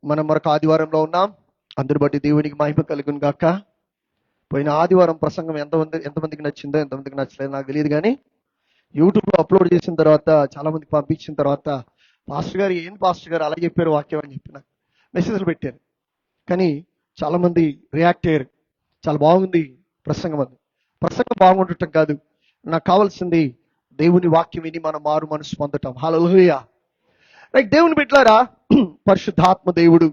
మనం మరొక ఆదివారంలో ఉన్నాం. అందరి బట్టి దేవునికి మహిమ కలుగును గాక. పోయిన ఆదివారం ప్రసంగం ఎంతమందికి నచ్చిందో, ఎంతమందికి నచ్చలేదో నాకు తెలియదు, కానీ యూట్యూబ్లో అప్లోడ్ చేసిన తర్వాత చాలా మందికి పంపించిన తర్వాత పాస్టర్ గారు అలా చెప్పారు వాక్యం అని చెప్పి నాకు మెసేజ్లు పెట్టారు. కానీ చాలా మంది రియాక్ట్ అయ్యారు. చాలా బాగుంది ప్రసంగం. ప్రసంగం బాగుండటం కాదు, నాకు కావాల్సింది దేవుని వాక్యం విని మనం మారు మనసు పొందటం. హల్లెలూయా. రైట్, దేవుని బిడ్డలారా, పరిశుద్ధాత్మ దేవుడు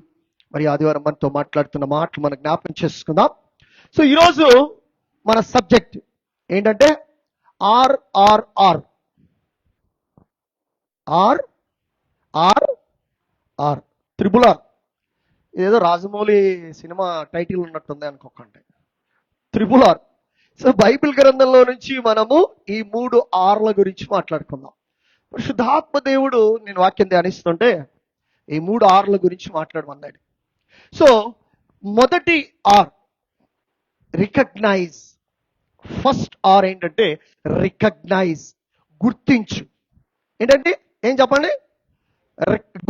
మరి ఆదివారం మనతో మాట్లాడుతున్న మాటలు మనం జ్ఞాపకం చేసుకుందాం. సో ఈరోజు మన సబ్జెక్ట్ ఏంటంటే ఆర్ఆర్ఆర్. RRR, triple R. ఏదో రాజమౌళి సినిమా టైటిల్ ఉన్నట్టుంది అనుకోకండి, త్రిబుల్ ఆర్. సో బైబిల్ గ్రంథంలో నుంచి మనము ఈ 3 ఆర్ల గురించి మాట్లాడుకుందాం. పరిశుద్ధాత్మ దేవుడు నేను వాక్యం ధ్యానిస్తుంటే ఈ 3 ఆర్ల గురించి మాట్లాడమన్నాడు. సో మొదటి ఆర్ రికగ్నైజ్. ఫస్ట్ ఆర్ ఏంటంటే రికగ్నైజ్, గుర్తించు. ఏంటంటే ఏం చెప్పండి?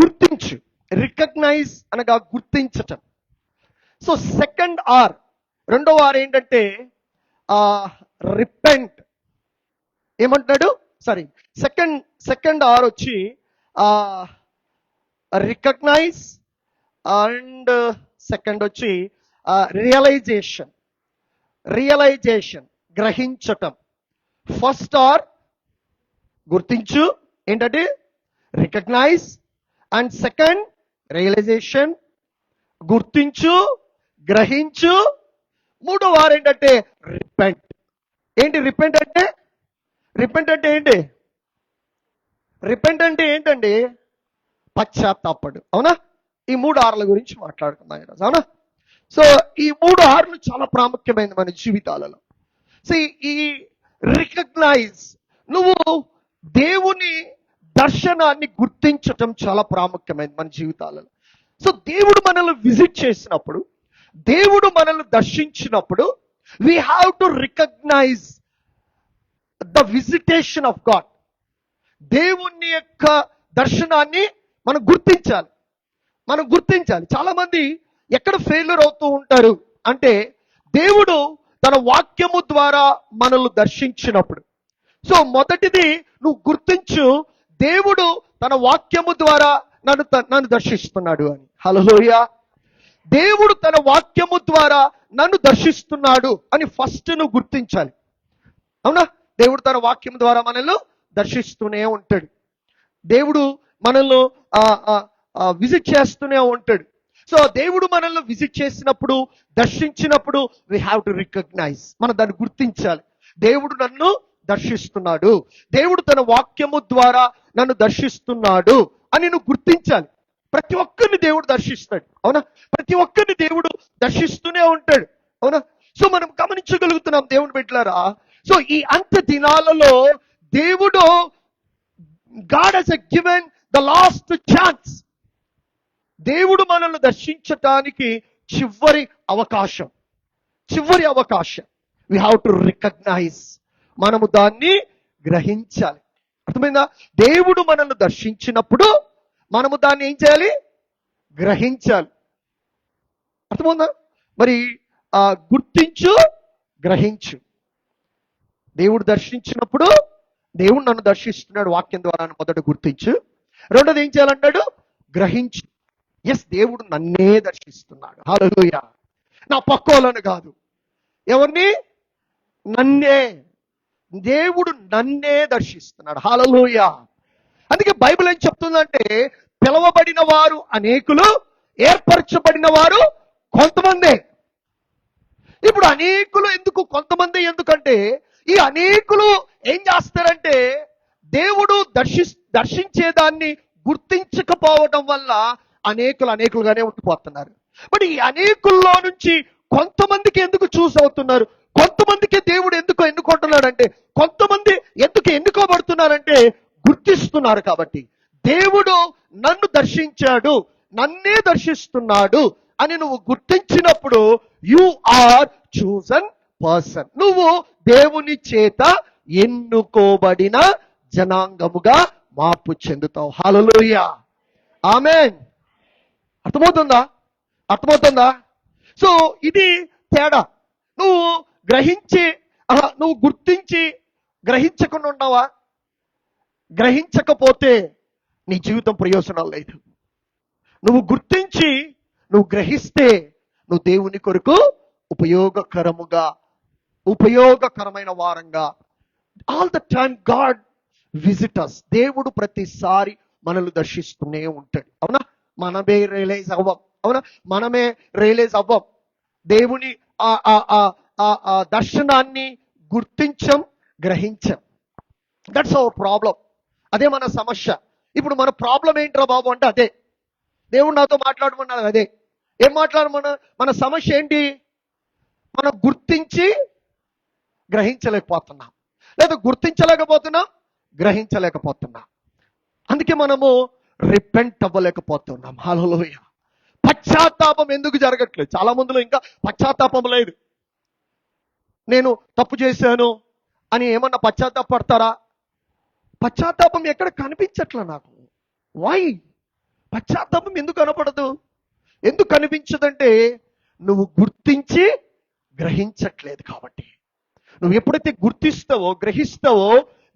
గుర్తించు. రికగ్నైజ్ అనగా గుర్తించటం. సో సెకండ్ ఆర్, రెండవ ఆర్ ఏంటంటే రిపెంట్. ఏమంటున్నాడు? సారీ, సెకండ్ ఆర్ వచ్చి రికగ్నైజ్ అండ్ సెకండ్ వచ్చి రియలైజేషన్, గ్రహించటం. ఫస్ట్ ఆర్ గుర్తించు, ఏంటంటే రికగ్నైజ్, అండ్ సెకండ్ రియలైజేషన్, గుర్తించు, గ్రహించు. మూడో వారు ఏంటంటే రిపెంట్. ఏంటి రిపెంట్ అంటే? రిపెంట్ అంటే ఏంటి? రిపెంట్ అంటే ఏంటండి? పశ్చాత్తాపడు. అవునా? ఈ 3 ఆర్ల గురించి మాట్లాడుకుందాం ఈరోజు. అవునా? సో ఈ 3 ఆర్లు చాలా ప్రాముఖ్యమైనది మన జీవితాలలో. సో ఈ రికగ్నైజ్, నువ్వు దేవుని దర్శనాన్ని గుర్తించటం చాలా ప్రాముఖ్యమైనది మన జీవితాలలో. సో దేవుడు మనల్ని విజిట్ చేసినప్పుడు, దేవుడు మనల్ని దర్శించినప్పుడు we have to recognise the visitation of God. దేవుని యొక్క దర్శనాన్ని మనం గుర్తించాలి. చాలా మంది ఎక్కడ ఫెయిల్యూర్ అవుతూ ఉంటారు అంటే, దేవుడు తన వాక్యము ద్వారా మనల్ని దర్శించినప్పుడు. సో మొదటిది నువ్వు గుర్తించు, దేవుడు తన వాక్యము ద్వారా నన్ను దర్శిస్తున్నాడు అని. హల్లెలూయా. దేవుడు తన వాక్యము ద్వారా నన్ను దర్శిస్తున్నాడు అని ఫస్ట్ నువ్వు గుర్తించాలి. అవునా? దేవుడు తన వాక్యం ద్వారా మనల్ని దర్శిస్తూనే ఉంటాడు. దేవుడు మనల్ని విజిట్ చేస్తూనే ఉంటాడు. సో దేవుడు మనల్ని విజిట్ చేసినప్పుడు, దర్శించినప్పుడు వీ హ్యావ్ టు రికగ్నైజ్, మనం దాన్ని గుర్తించాలి. దేవుడు నన్ను దర్శిస్తున్నాడు, దేవుడు తన వాక్యము ద్వారా నన్ను దర్శిస్తున్నాడు అని నువ్వు గుర్తించాలి. ప్రతి ఒక్కరిని దేవుడు దర్శిస్తాడు. అవునా? ప్రతి ఒక్కరిని దేవుడు దర్శిస్తూనే ఉంటాడు. అవునా? సో మనం గమనించగలుగుతున్నాం దేవుని బిడ్డలారా. సో ఈ అంత దినాలలో దేవుడు, God has given the last chance. దేవుడు మనల్ని దర్శించటానికి చివరి అవకాశం. వీ హ్యావ్ టు రికగ్నైజ్, మనము దాన్ని గ్రహించాలి. అర్థమైందా? దేవుడు మనల్ని దర్శించినప్పుడు మనము దాన్ని ఏం చేయాలి? గ్రహించాలి. అర్థమైందా? మరి గుర్తించు, గ్రహించు. దేవుడు దర్శించినప్పుడు, దేవుడు నన్ను దర్శిస్తున్నాడు వాక్యం ద్వారా మొదట గుర్తించు. రెండోది ఏం చేయాలంటాడు? గ్రహించు. ఎస్, దేవుడు నన్నే దర్శిస్తున్నాడు. హల్లెలూయా. నా పక్కోలను కాదు, ఎవరిని? నన్నే. దేవుడు నన్నే దర్శిస్తున్నాడు. హల్లెలూయా. అందుకే బైబిల్ ఏం చెప్తుందంటే, పిలవబడిన వారు అనేకులు, ఏర్పరచబడిన వారు కొంతమందే. ఇప్పుడు అనేకులు ఎందుకు, కొంతమంది ఎందుకంటే, ఈ అనేకులు ఏం చేస్తారంటే, దేవుడు దర్శించేదాన్ని గుర్తించకపోవడం వల్ల అనేకులుగానే ఉండిపోతున్నారు. బట్ ఈ అనేకుల్లో నుంచి కొంతమందికి ఎందుకు చూస్ అవుతున్నారు? కొంతమందికి దేవుడు ఎందుకు ఎన్నుకుంటున్నాడంటే, కొంతమంది ఎందుకు ఎన్నుకోబడుతున్నారంటే గుర్తిస్తున్నారు. కాబట్టి దేవుడు నన్ను దర్శించాడు, నన్నే దర్శిస్తున్నాడు అని నువ్వు గుర్తించినప్పుడు యు ఆర్ చూసన్ పర్సన్. నువ్వు దేవుని చేత ఎన్నుకోబడిన జనాంగముగా మార్పు చెందుతావు. హల్లెలూయా. ఆమేన్. అర్థమవుతుందా? అర్థమవుతుందా? సో ఇది తేడా. నువ్వు గ్రహించి నువ్వు గుర్తించి గ్రహించకుండా ఉన్నావా? గ్రహించకపోతే నీ జీవితం ప్రయోజనం లేదు. నువ్వు గుర్తించి నువ్వు గ్రహిస్తే నువ్వు దేవుని కొరకు ఉపయోగకరమైన వారంగా. All the time God visitors. దేవుడు ప్రతిసారి మనల్ని దర్శిస్తూనే ఉంటాడు. అవునా? మనమే రియలైజ్ అవ్వం. దేవుని ఆ దర్శనాన్ని గుర్తించం, గ్రహించం. That's our problem. అదే మన సమస్య. ఇప్పుడు మన ప్రాబ్లం ఏంట్రా బాబు అంటే అదే. దేవుడు నాతో మాట్లాడమన్నాడు అదే. ఏం మన సమస్య ఏంటి? మనం గుర్తించి గ్రహించలేకపోతున్నాం, లేదా గుర్తించలేకపోతున్నాం, గ్రహించలేకపోతున్నాం. అందుకే మనము రిపెంట్ అవ్వలేకపోతున్నాం. హల్లెలూయా. పశ్చాత్తాపం ఎందుకు జరగట్లేదు? చాలా మందిలో ఇంకా పశ్చాత్తాపం లేదు. నేను తప్పు చేశాను అని ఏమన్నా పశ్చాత్తాపడతారా? పశ్చాత్తాపం ఎక్కడ కనిపించట్లా నాకు. వై? పశ్చాత్తాపం ఎందుకు కనపడదు? ఎందుకు కనిపించదంటే నువ్వు గుర్తించి గ్రహించట్లేదు కాబట్టి. నువ్వు ఎప్పుడైతే గుర్తిస్తావో, గ్రహిస్తావో,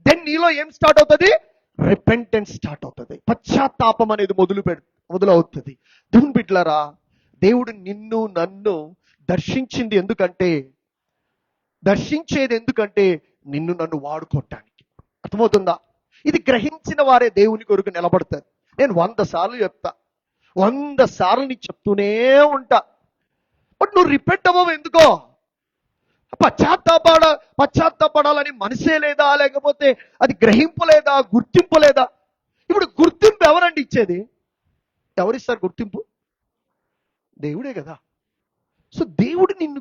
దెన్ నీలో ఏం స్టార్ట్ అవుతుంది? రిపెంటెన్స్ స్టార్ట్ అవుతుంది. పశ్చాత్తాపం అనేది మొదలవుతుంది. దేవుని బిడ్డలారా, దేవుడు నిన్ను నన్ను దర్శించేది ఎందుకంటే నిన్ను నన్ను వాడుకోవటానికి. అర్థమవుతుందా? ఇది గ్రహించిన వారే దేవుని కొరకు నిలబడతారు. నేను 100 సార్లు చెప్తా, 100 సార్లు నీకు చెప్తూనే ఉంటా. బట్ నువ్వు రిపెంట్ అవ్వవు. ఎందుకో? పశ్చాత్తాపడాలని మనసే లేదా, లేకపోతే అది గ్రహింపు లేదా, గుర్తింపు లేదా? ఇప్పుడు గుర్తింపు ఎవరండి ఇచ్చేది? ఎవరిస్తారు గుర్తింపు? దేవుడే కదా. సో దేవుడు నిన్ను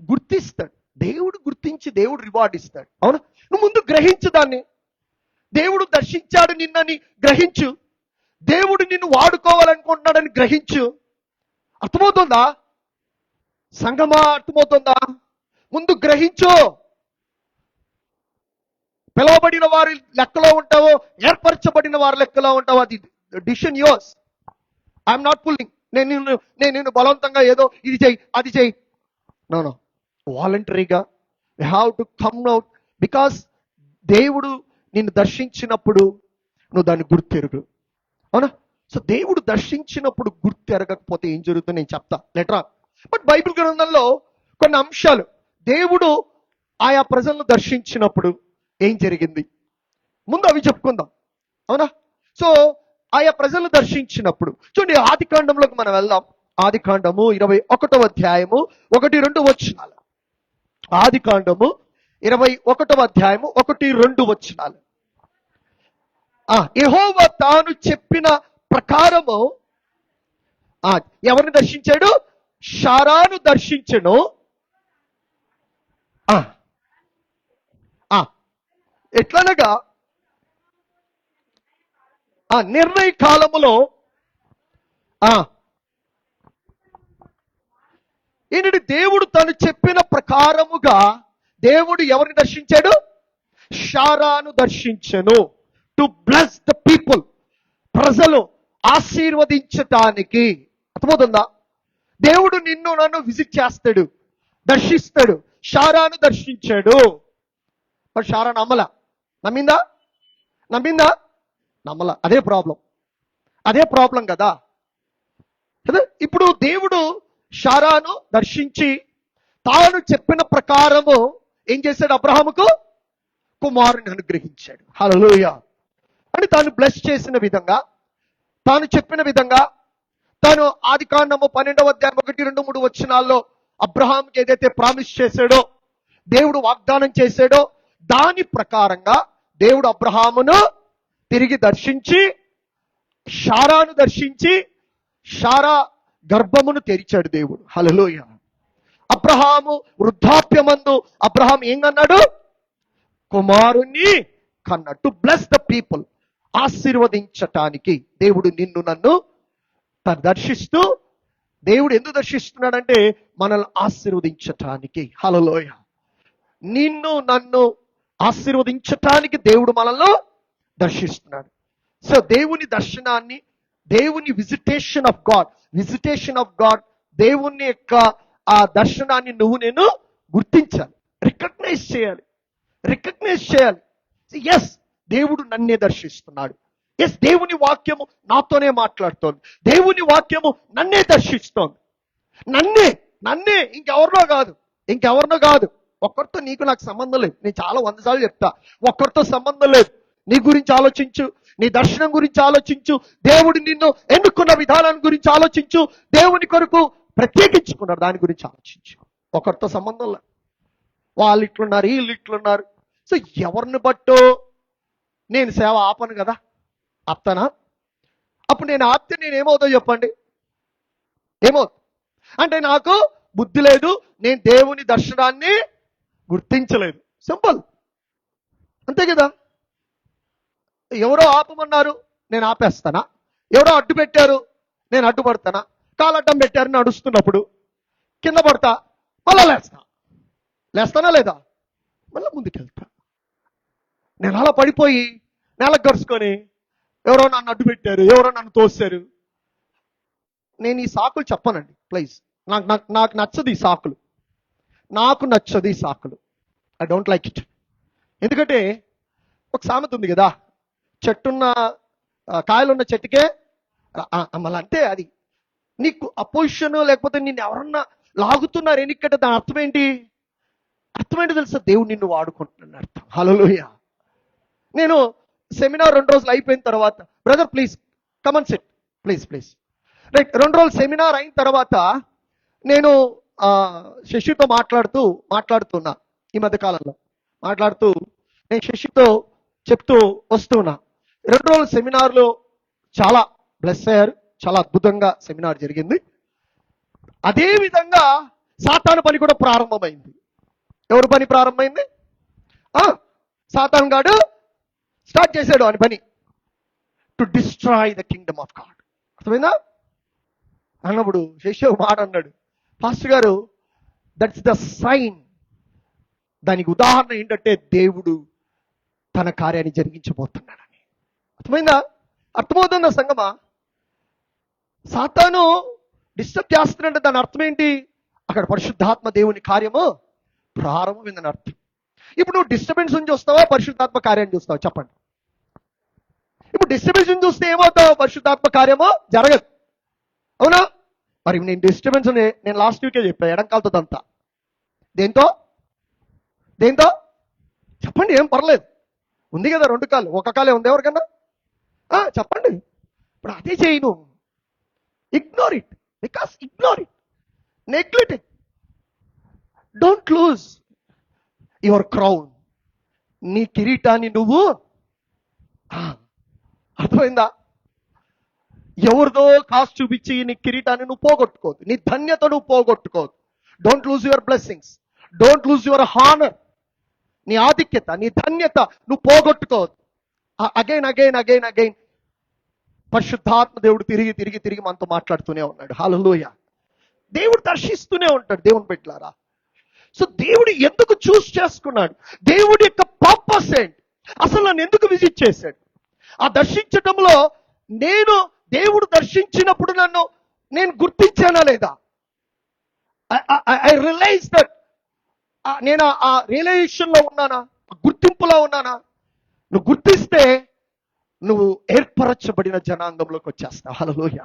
గుర్తిస్తాడు. దేవుడు గుర్తించి దేవుడు రివార్డ్ ఇస్తాడు. అవునా? నువ్వు ముందు గ్రహించు దాన్ని. దేవుడు దర్శించాడు నిన్నని గ్రహించు. దేవుడు నిన్ను వాడుకోవాలనుకుంటున్నాడని గ్రహించు. అర్థమవుతుందా సంగమా? అర్థమవుతుందా? ముందు గ్రహించు. పిలవబడిన వారి లెక్కలో ఉంటావో, ఏర్పరచబడిన వారి లెక్కలో ఉంటావో, అది decision yours. I'm not pulling. నేను బలవంతంగా ఏదో ఇది చెయ్యి, అది చెయ్యి. నో. వాలంటరీగా you have to come out. Because దేవుడు నిన్ను దర్శించినప్పుడు నువ్వు దాన్ని గుర్తెరుగు. అవునా? సో దేవుడు దర్శించినప్పుడు గుర్తెరగకపోతే ఏం జరుగుతుందో నేను చెప్తా లెటరా. బట్ బైబిల్ గ్రంథంలో కొన్ని అంశాలు, దేవుడు ఆయా ప్రజలను దర్శించినప్పుడు ఏం జరిగింది, ముందు అవి చెప్పుకుందాం. అవునా? సో ఆయా ప్రజలను దర్శించినప్పుడు చూడండి, ఆది కాండంలోకి మనం వెళ్దాం. ఆది కాండము 21వ అధ్యాయము 1-2 వచనాలు. ఆది కాండము 21వ అధ్యాయము 1-2 వచనాలు. యెహోవా తాను చెప్పిన ప్రకారము ఎవరిని దర్శించాడు? షారాను దర్శించెను. ఎట్లనగా నిర్ణయ కాలములో ఏంటంటే దేవుడు తను చెప్పిన ప్రకారముగా దేవుడు ఎవరిని దర్శించాడు? షారాను దర్శించెను. To bless the people. ప్రజలు ఆశీర్వదించటానికి. అర్థమవుతుందా? దేవుడు నిన్ను నన్ను విజిట్ చేస్తాడు, దర్శిస్తాడు. షారాను దర్శించాడు. మరి షారా నమ్మిందా? నమ్మల. అదే ప్రాబ్లం కదా. ఇప్పుడు దేవుడు షారాను దర్శించి తాను చెప్పిన ప్రకారము ఏం చేశాడు? అబ్రహాముకు కుమారుని అనుగ్రహించాడు. హల్లెలూయా. అని తాను బ్లెస్ చేసిన విధంగా, తాను చెప్పిన విధంగా, తాను ఆది కాండము 12వ అధ్యాయం 1-2-3 వచనాల్లో అబ్రహాంకి ఏదైతే ప్రామిస్ చేశాడో, దేవుడు వాగ్దానం చేశాడో, దాని ప్రకారంగా దేవుడు అబ్రహామును తిరిగి దర్శించి, షారాను దర్శించి, షారా గర్భమును తెరిచాడు దేవుడు. హల్లెలూయా. అబ్రహాము వృద్ధాప్యమందు అబ్రహాం ఏం కన్నాడు? కుమారుణ్ణి కన్నాడు. To bless the people. ఆశీర్వదించటానికి దేవుడు నిన్ను నన్ను దర్శిస్తూ, దేవుడు ఎందుకు దర్శిస్తున్నాడంటే మనల్ని ఆశీర్వదించటానికి. హల్లెలూయా. నిన్ను నన్ను ఆశీర్వదించటానికి దేవుడు మనల్ని దర్శిస్తున్నాడు. సో దేవుని దర్శనాన్ని దేవుని విజిటేషన్ ఆఫ్ గాడ్, దేవుని యొక్క ఆ దర్శనాన్ని నేను గుర్తించాలి, రికగ్నైజ్ చేయాలి. ఎస్, దేవుడు నన్నే దర్శిస్తున్నాడు. ఎస్, దేవుని వాక్యము నాతోనే మాట్లాడుతోంది. దేవుని వాక్యము నన్నే దర్శిస్తోంది. నన్నే ఇంకెవరినో కాదు. ఒక్కరితో నీకు నాకు సంబంధం లేదు. నేను చాలా 100 సార్లు చెప్తా, ఒక్కరితో సంబంధం లేదు. నీ గురించి ఆలోచించు, నీ దర్శనం గురించి ఆలోచించు, దేవుడు నిన్ను ఎన్నుకున్న విధానం గురించి ఆలోచించు, దేవుని కొరకు ప్రత్యేకించుకున్నారు దాని గురించి ఆలోచించు. ఒకరితో సంబంధం లేదు. వాళ్ళు ఇట్లున్నారు, వీళ్ళు ఇట్లున్నారు. సో ఎవరిని బట్టో నేను సేవ ఆపను కదా, ఆప్తానా? అప్పుడు నేను ఆపితే నేనేమవుతో చెప్పండి? ఏమవుతుంది అంటే నాకు బుద్ధి లేదు, నేను దేవుని దర్శనాన్ని గుర్తించలేదు. సింపుల్, అంతే కదా. ఎవరో ఆపమన్నారు, నేను ఆపేస్తానా? ఎవరో అడ్డు పెట్టారు, నేను అడ్డుపడతానా? కాలడ్డం పెట్టారు, నడుస్తున్నప్పుడు కింద పడతా, మళ్ళా లేస్తానా లేదా? మళ్ళీ ముందుకెళ్తా. నేను అలా పడిపోయి నెలకు గరుచుకొని ఎవరో నన్ను అడ్డు పెట్టారు, ఎవరో నన్ను తోసారు. నేను ఈ సాకులు చెప్పనండి ప్లీజ్. నాకు నచ్చదు ఈ సాకులు. I don't like it. ఎందుకంటే ఒక సామెత ఉంది కదా, చెట్టున్న కాయలున్న చెట్టుకే మళ్ళీ అంటే అది నీకు అపోజిషన్ లేకపోతే నిన్ను ఎవరన్నా లాగుతున్నారు ఎన్నికంటే దాని అర్థం ఏంటి తెలుసా? దేవుడు నిన్ను వాడుకుంటున్నాను అర్థం. హల్లెలూయా. నేను సెమినార్ 2 రోజులు అయిపోయిన తర్వాత, brother please come on set please right. 2 రోజులు సెమినార్ అయిన తర్వాత నేను శశితో మాట్లాడుతున్నా. ఈ మధ్య కాలంలో నేను శశితో చెప్తూ వస్తున్నా. 2 రోజుల సెమినార్లో చాలా బ్లెస్ అయ్యారు, చాలా అద్భుతంగా సెమినార్ జరిగింది. అదే విధంగా సాతాను పని కూడా ప్రారంభమైంది. ఎవరు పని ప్రారంభమైంది? సాతాను గాడు స్టార్ట్ చేశాడు అని పని, to destroy the Kingdom of God. అర్థమైందా? అన్నప్పుడు శేషవ్ మాట అన్నాడు, పాస్టర్ గారు దట్స్ ద సైన్. దానికి ఉదాహరణ ఏంటంటే దేవుడు తన కార్యాన్ని జరిగించబోతున్నాడని. అర్థమవుతుందా సంగమా? సాతాను డిస్టర్బ్ చేస్తున్నాడంటే దాని అర్థం ఏంటి? అక్కడ పరిశుద్ధాత్మ దేవుని కార్యము ప్రారంభమైందని అర్థం. ఇప్పుడు నువ్వు డిస్టర్బెన్స్ నుంచి వస్తావా, పరిశుద్ధాత్మ కార్యాన్ని చూస్తావా? చెప్పండి. ఇప్పుడు డిస్టర్బెన్స్ నుంచి చూస్తే ఏమవుతావు? పరిశుద్ధాత్మ కార్యము జరగదు, అవునా? మరి నేను డిస్టర్బెన్స్ నేను లాస్ట్ వీకే చెప్పాను, ఎడంకాలతో దంతా. దేంతో చెప్పండి, ఏం పర్లేదు. ఉంది కదా 2 కాళ్ళు, ఒక కాలే ఉంది ఎవరికన్నా? చెప్పండి. ఇప్పుడు అదే చేయను. Ignore it, neglect it. Don't lose your crown. నీ కిరీటాన్ని నువ్వు అర్థమైందా? ఎవరిదో కాస్ట్ చూపించి నీ కిరీటాన్ని నువ్వు పోగొట్టుకోవద్దు, నీ ధన్యత నువ్వు పోగొట్టుకోవద్దు. Don't lose your blessings, don't lose your honour. నీ ఆధిక్యత, నీ ధన్యత నువ్వు పోగొట్టుకోవద్దు. అగైన్ పరిశుద్ధాత్మ దేవుడు తిరిగి మనతో మాట్లాడుతూనే ఉన్నాడు. హల్లెలూయా. దేవుడు దర్శిస్తూనే ఉంటాడు దేవుని బిడ్డలారా. సో దేవుడు ఎందుకు చూస్ చేసుకున్నాడు? దేవుడి యొక్క పర్పస్ ఏంటి? అసలు నన్ను ఎందుకు విజిట్ చేశాడు? ఆ దర్శించటంలో దేవుడు దర్శించినప్పుడు నేను గుర్తించానా లేదా? I realise that. నేను ఆ రియలైజేషన్ లో ఉన్నానా, గుర్తింపులో ఉన్నానా? నువ్వు గుర్తిస్తే నువ్వు ఏర్పరచబడిన జనాంగంలోకి వచ్చేస్తావు. హల్లెలూయా.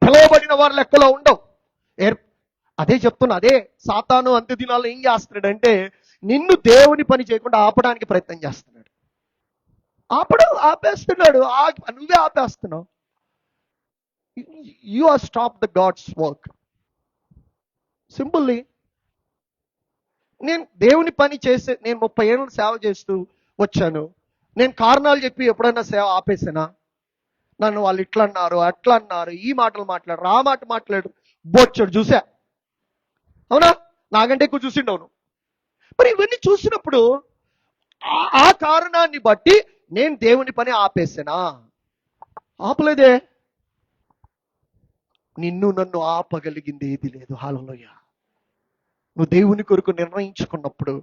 పిలువబడిన వారి లెక్కలో ఉండవు. అదే చెప్తున్నా. అదే సాతాను అంత్య దినాల్లో ఏం చేస్తున్నాడంటే నిన్ను దేవుని పని చేయకుండా ఆపడానికి ప్రయత్నం చేస్తున్నాడు. ఆపేస్తున్నాడు. నువ్వే ఆపేస్తున్నావు. You are stop the God's work. Simply నేను దేవుని పని నేను 30 ఏళ్ళు సేవ చేస్తూ వచ్చాను. నేను కారణాలు చెప్పి ఎప్పుడైనా సేవ ఆపేసానా? నన్ను వాళ్ళు ఇట్లా అన్నారు, అట్లా అన్నారు, ఈ మాటలు మాట్లాడరు, ఆ మాట మాట్లాడు, బొచ్చడు చూసా. అవునా? నాకంటే ఎక్కువ చూసిండవును. మరి ఇవన్నీ చూసినప్పుడు ఆ కారణాన్ని బట్టి నేను దేవుని పని ఆపేసానా? ఆపలేదే. నన్ను ఆపగలిగింది ఏది లేదు. హల్లెలూయా. నువ్వు దేవుని కొరకు నిర్ణయించుకున్నప్పుడు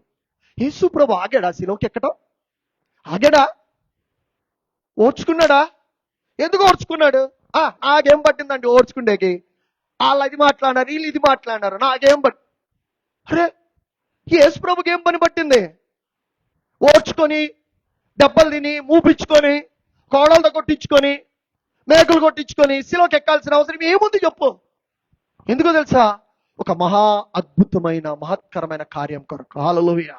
యేసు ప్రభు ఆగాడా శిలువకి ఎక్కడం? ఆగాడా? ఓర్చుకున్నాడా? ఎందుకు ఓర్చుకున్నాడు? నాకేం పట్టిందండి ఓర్చుకుండేకి? వాళ్ళు అది మాట్లాడారు, వీళ్ళు ఇది మాట్లాడారు, నాకేం అరే, యేసు ప్రభుకి ఏం పని పట్టింది? ఓర్చుకొని, దెబ్బలు తిని, మూపించుకొని, కోడలతో కొట్టించుకొని, మేకలు కొట్టించుకొని శిలోకి ఎక్కాల్సిన అవసరం ఏముంది చెప్పు? ఎందుకో తెలుసా? ఒక మహా అద్భుతమైన మహత్కరమైన కార్యం కొరకు. హల్లెలూయా.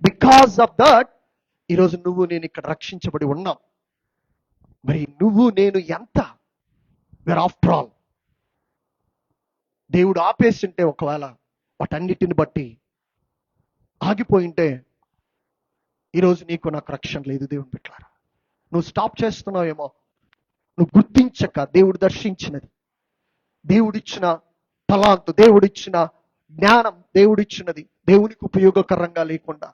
బికాస్ ఆఫ్ దట్ ఈరోజు నువ్వు నేను ఇక్కడ రక్షించబడి ఉన్నాం. మరి నువ్వు నేను ఎంత? వేర్ ఆఫ్టర్ ఆల్ దేవుడు ఆపేస్తుంటే, ఒకవేళ వాటన్నిటిని బట్టి ఆగిపోయింటే, ఈరోజు నీకు నాకు రక్షణ లేదు. దేవుని బిడ్డలారా, నువ్వు స్టాప్ చేస్తున్నావేమో. నువ్వు గుర్తించక దేవుడు దర్శించినది, దేవుడిచ్చిన తలాంతు, దేవుడిచ్చిన జ్ఞానం, దేవుడిచ్చినది దేవునికి ఉపయోగకరంగా లేకుండా,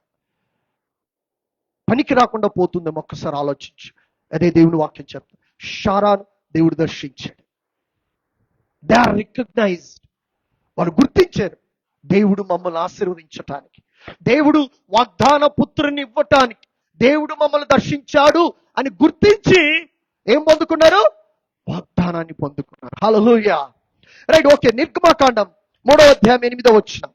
పనికి రాకుండా పోతుందేమో. ఒక్కసారి ఆలోచించు. అదే దేవుని వాక్యం చెప్తుంది. షారాను దేవుడు దర్శించాడు. They are recognised. వారు గుర్తించారు, దేవుడు మమ్మల్ని ఆశీర్వదించటానికి, దేవుడు వాగ్దాన పుత్రుని ఇవ్వటానికి దేవుడు మమ్మల్ని దర్శించాడు అని గుర్తించి ఏం పొందుకున్నారు? వాగ్దానాన్ని పొందుకున్నారు. హల్లెలూయా. Right, okay. నిర్గమకాండం 3వ అధ్యాయం 8వ వచనం.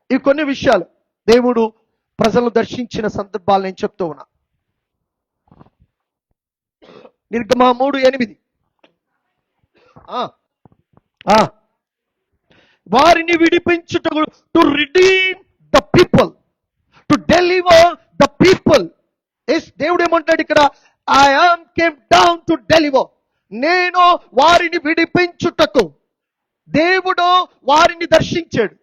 ఈ కొన్ని విషయాలు దేవుడు ప్రజలను దర్శించిన సందర్భాలు నేను చెప్తూ ఉన్నా. నిర్గమ 3:8. వారిని విడిపించుటకు, to redeem the people, to deliver the people. దేవుడు ఏమంటాడు ఇక్కడ? I am came down to deliver. నేను వారిని విడిపించుటకు. దేవుడు వారిని దర్శించాడు.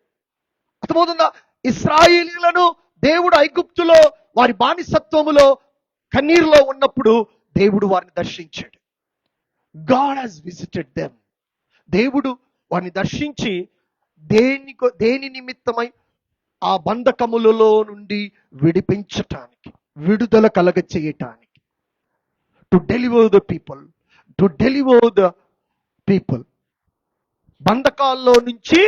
అర్థమవుతుందా? ఇశ్రాయేలీయులను దేవుడు ఐగుప్తులో వారి బానిసత్వములో కన్నీరులో ఉన్నప్పుడు దేవుడు వారిని దర్శించాడు. God has visited them. దేవుడు వారిని దర్శించి దేని నిమిత్తమై? ఆ బంధకములలో నుండి విడిపించటానికి, విడుదల కలగ చేయటానికి. To deliver the people, to deliver the people. బంధకాల్లో నుంచి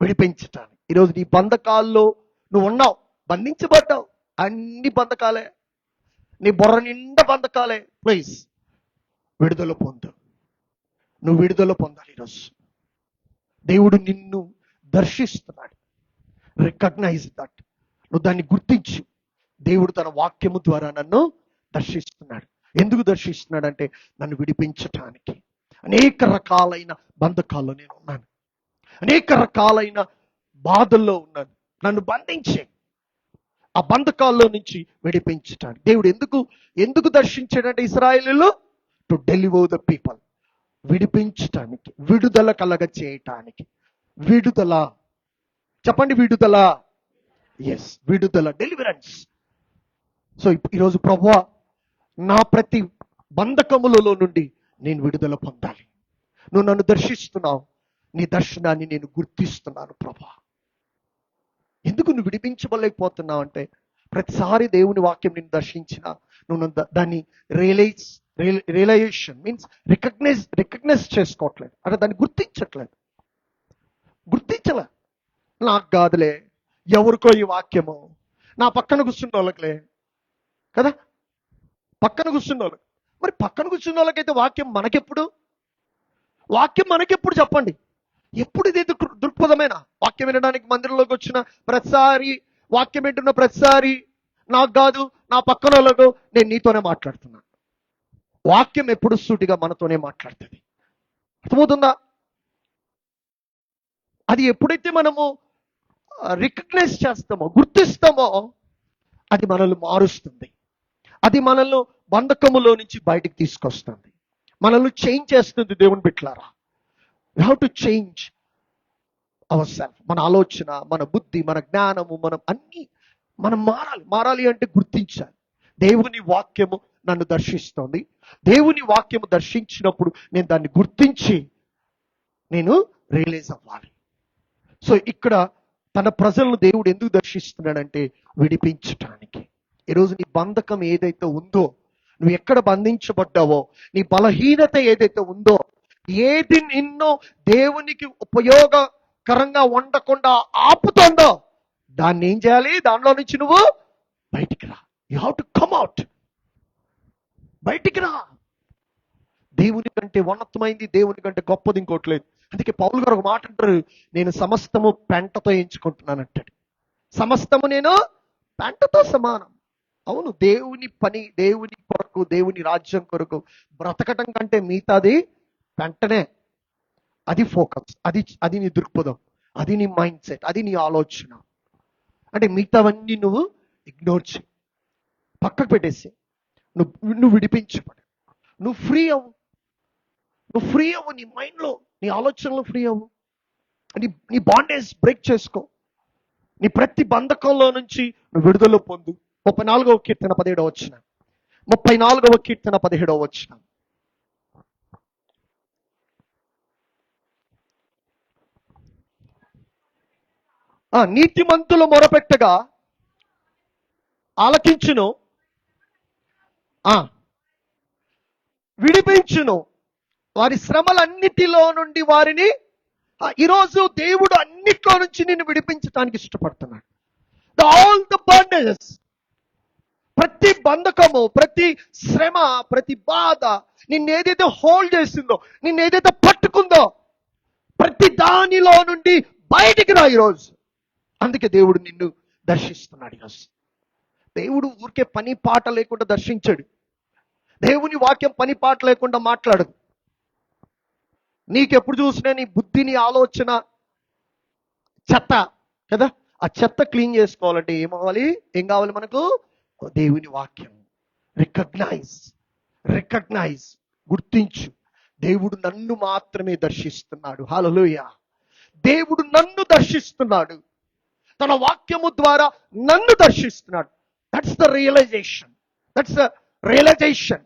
విడిపించటానికి. ఈరోజు నీ బంధకాల్లో నువ్వు ఉన్నావు, బంధించబడ్డావు. అన్ని బంధకాలే, నీ బుర్ర నిండా బంధకాలే. ప్లీజ్ విడుదల పొందు. నువ్వు విడుదల పొందాలి. ఈరోజు దేవుడు నిన్ను దర్శిస్తున్నాడు. Recognise that. నువ్వు దాన్ని గుర్తించు. దేవుడు తన వాక్యము ద్వారా నన్ను దర్శిస్తున్నాడు. ఎందుకు దర్శిస్తున్నాడంటే నన్ను విడిపించటానికి. అనేక రకాలైన బంధకాల్లో నేను ఉన్నాను, అనేక రకాలైన బాధల్లో ఉన్నాను. నన్ను బంధించే ఆ బంధకాల్లో నుంచి విడిపించటానికి దేవుడు ఎందుకు దర్శించాడంటే ఇశ్రాయేలీయులు? To deliver the people. విడిపించటానికి, విడుదల కలగ చేయటానికి. విడుదల చెప్పండి, విడుదల. ఎస్, విడుదల, డెలివరెన్స్. సో ఈరోజు ప్రభువా, నా ప్రతి బంధకములలో నుండి నేను విడుదల పొందాలి. నువ్వు నన్ను దర్శిస్తున్నావు, నీ దర్శనాన్ని నేను గుర్తిస్తున్నాను ప్రభువా. ఎందుకు నువ్వు విడిపించబలేకపోతున్నావు అంటే, ప్రతిసారి దేవుని వాక్యం నిన్ను దర్శించిన నువ్వు దాన్ని రియలైజేషన్ మీన్స్ రికగ్నైజ్ చేసుకోవట్లేదు. అంటే దాన్ని గుర్తించట్లేదు. గుర్తించలే. నాకు కాదులే, ఎవరికో ఈ వాక్యము, నా పక్కన కూర్చున్న వాళ్ళకిలే కదా, పక్కన కూర్చున్న వాళ్ళకి. మరి పక్కన కూర్చున్న వాళ్ళకైతే వాక్యం మనకెప్పుడు? వాక్యం మనకెప్పుడు చెప్పండి? ఎప్పుడు ఇది దృక్పథమైన వాక్యం వినడానికి మందిరంలోకి వచ్చిన ప్రతిసారి, వాక్యం వింటున్న ప్రతిసారి నాకు కాదు, నా పక్కన వాళ్ళకు, నేను నీతోనే మాట్లాడుతున్నాను. వాక్యం ఎప్పుడు సూటిగా మనతోనే మాట్లాడుతుంది. అర్థమవుతుందా? అది ఎప్పుడైతే మనము రికగ్నైజ్ చేస్తామో, గుర్తిస్తామో, అది మనల్ని మారుస్తుంది. అది మనల్ని బంధకములో నుంచి బయటికి తీసుకొస్తుంది, మనల్ని చేంజ్ చేస్తుంది. దేవుని బిడ్డలారా, we have to change ourselves. మన ఆలోచన, మన బుద్ధి, మన జ్ఞానము, మనం మారాలి అంటే గుర్తించాలి. దేవుని వాక్యము నన్ను దర్శిస్తోంది. దేవుని వాక్యము దర్శించినప్పుడు నేను దాన్ని గుర్తించి నేను రియలైజ్ అవ్వాలి. సో ఇక్కడ తన ప్రజలను దేవుడు ఎందుకు దర్శిస్తున్నాడంటే విడిపించటానికి. ఈరోజు నీ బంధకం ఏదైతే ఉందో, నువ్వు ఎక్కడ బంధించబడ్డావో, నీ బలహీనత ఏదైతే ఉందో, ఏది నిన్ను దేవునికి ఉపయోగకరంగా ఉండకుండా ఆపుతుందో, దాన్ని ఏం చేయాలి? దానిలో నుంచి నువ్వు బయటికి రా. You have to come out. బయటికి రా. దేవుని కంటే ఉన్నతమైంది, దేవుని కంటే గొప్పది ఇంకోటి లేదు. అందుకే పౌలు గారు ఒక మాట అంటారు, నేను సమస్తము పెంటతో ఎంచుకుంటున్నాను అంటాడు. సమస్తము నేను పెంటతో సమానం. అవును, దేవుని పని, దేవుని కొరకు, దేవుని రాజ్యం కొరకు బ్రతకటం కంటే మిగతాది వెంటనే అది ఫోకస్, అది నీ దృక్పథం, అది నీ మైండ్ సెట్, అది నీ ఆలోచన. అంటే మిగతావన్నీ నువ్వు ఇగ్నోర్ చేయి, పక్కకు పెట్టేసి నువ్వు విడిపించబడు, నువ్వు ఫ్రీ అవ్వు, నీ మైండ్లో, నీ ఆలోచనలో ఫ్రీ అవ్వు. నీ బాండేజ్ బ్రేక్ చేసుకో, నీ ప్రతి బంధకంలో నుంచి నువ్వు విడుదల పొందు. 34వ కీర్తన 17వ వచనం, 34వ కీర్తన 17వ వచనం. నీతిమంతులు మొరపెట్టగా ఆలకించును, విడిపించును, వారి శ్రమలన్నిటిలో నుండి వారిని. ఈరోజు దేవుడు అన్నిట్లో నుంచి నిన్ను విడిపించడానికి ఇష్టపడుతున్నాడు. ఆల్ ద బాండేజెస్, ప్రతి బంధకము, ప్రతి శ్రమ, ప్రతి బాధ, నిన్నేదైతే హోల్డ్ చేసిందో, నిన్నేదైతే పట్టుకుందో, ప్రతి దానిలో నుండి బయటికి రా ఈరోజు. అందుకే దేవుడు నిన్ను దర్శిస్తున్నాడు ఈరోజు. దేవుడు ఊరికే పని పాట లేకుండా దర్శించాడు. దేవుని వాక్యం పని పాట లేకుండా మాట్లాడదు. నీకెప్పుడు చూసినా నీ బుద్ధి, నీ ఆలోచన చెత్త కదా. ఆ చెత్త క్లీన్ చేసుకోవాలంటే ఏం కావాలి మనకు? దేవుని వాక్యం. రికగ్నైజ్, గుర్తించు, దేవుడు నన్ను మాత్రమే దర్శిస్తున్నాడు. హల్లెలూయా. దేవుడు నన్ను దర్శిస్తున్నాడు, తన వాక్యము ద్వారా నన్ను దర్శిస్తున్నాడు. That's the realisation.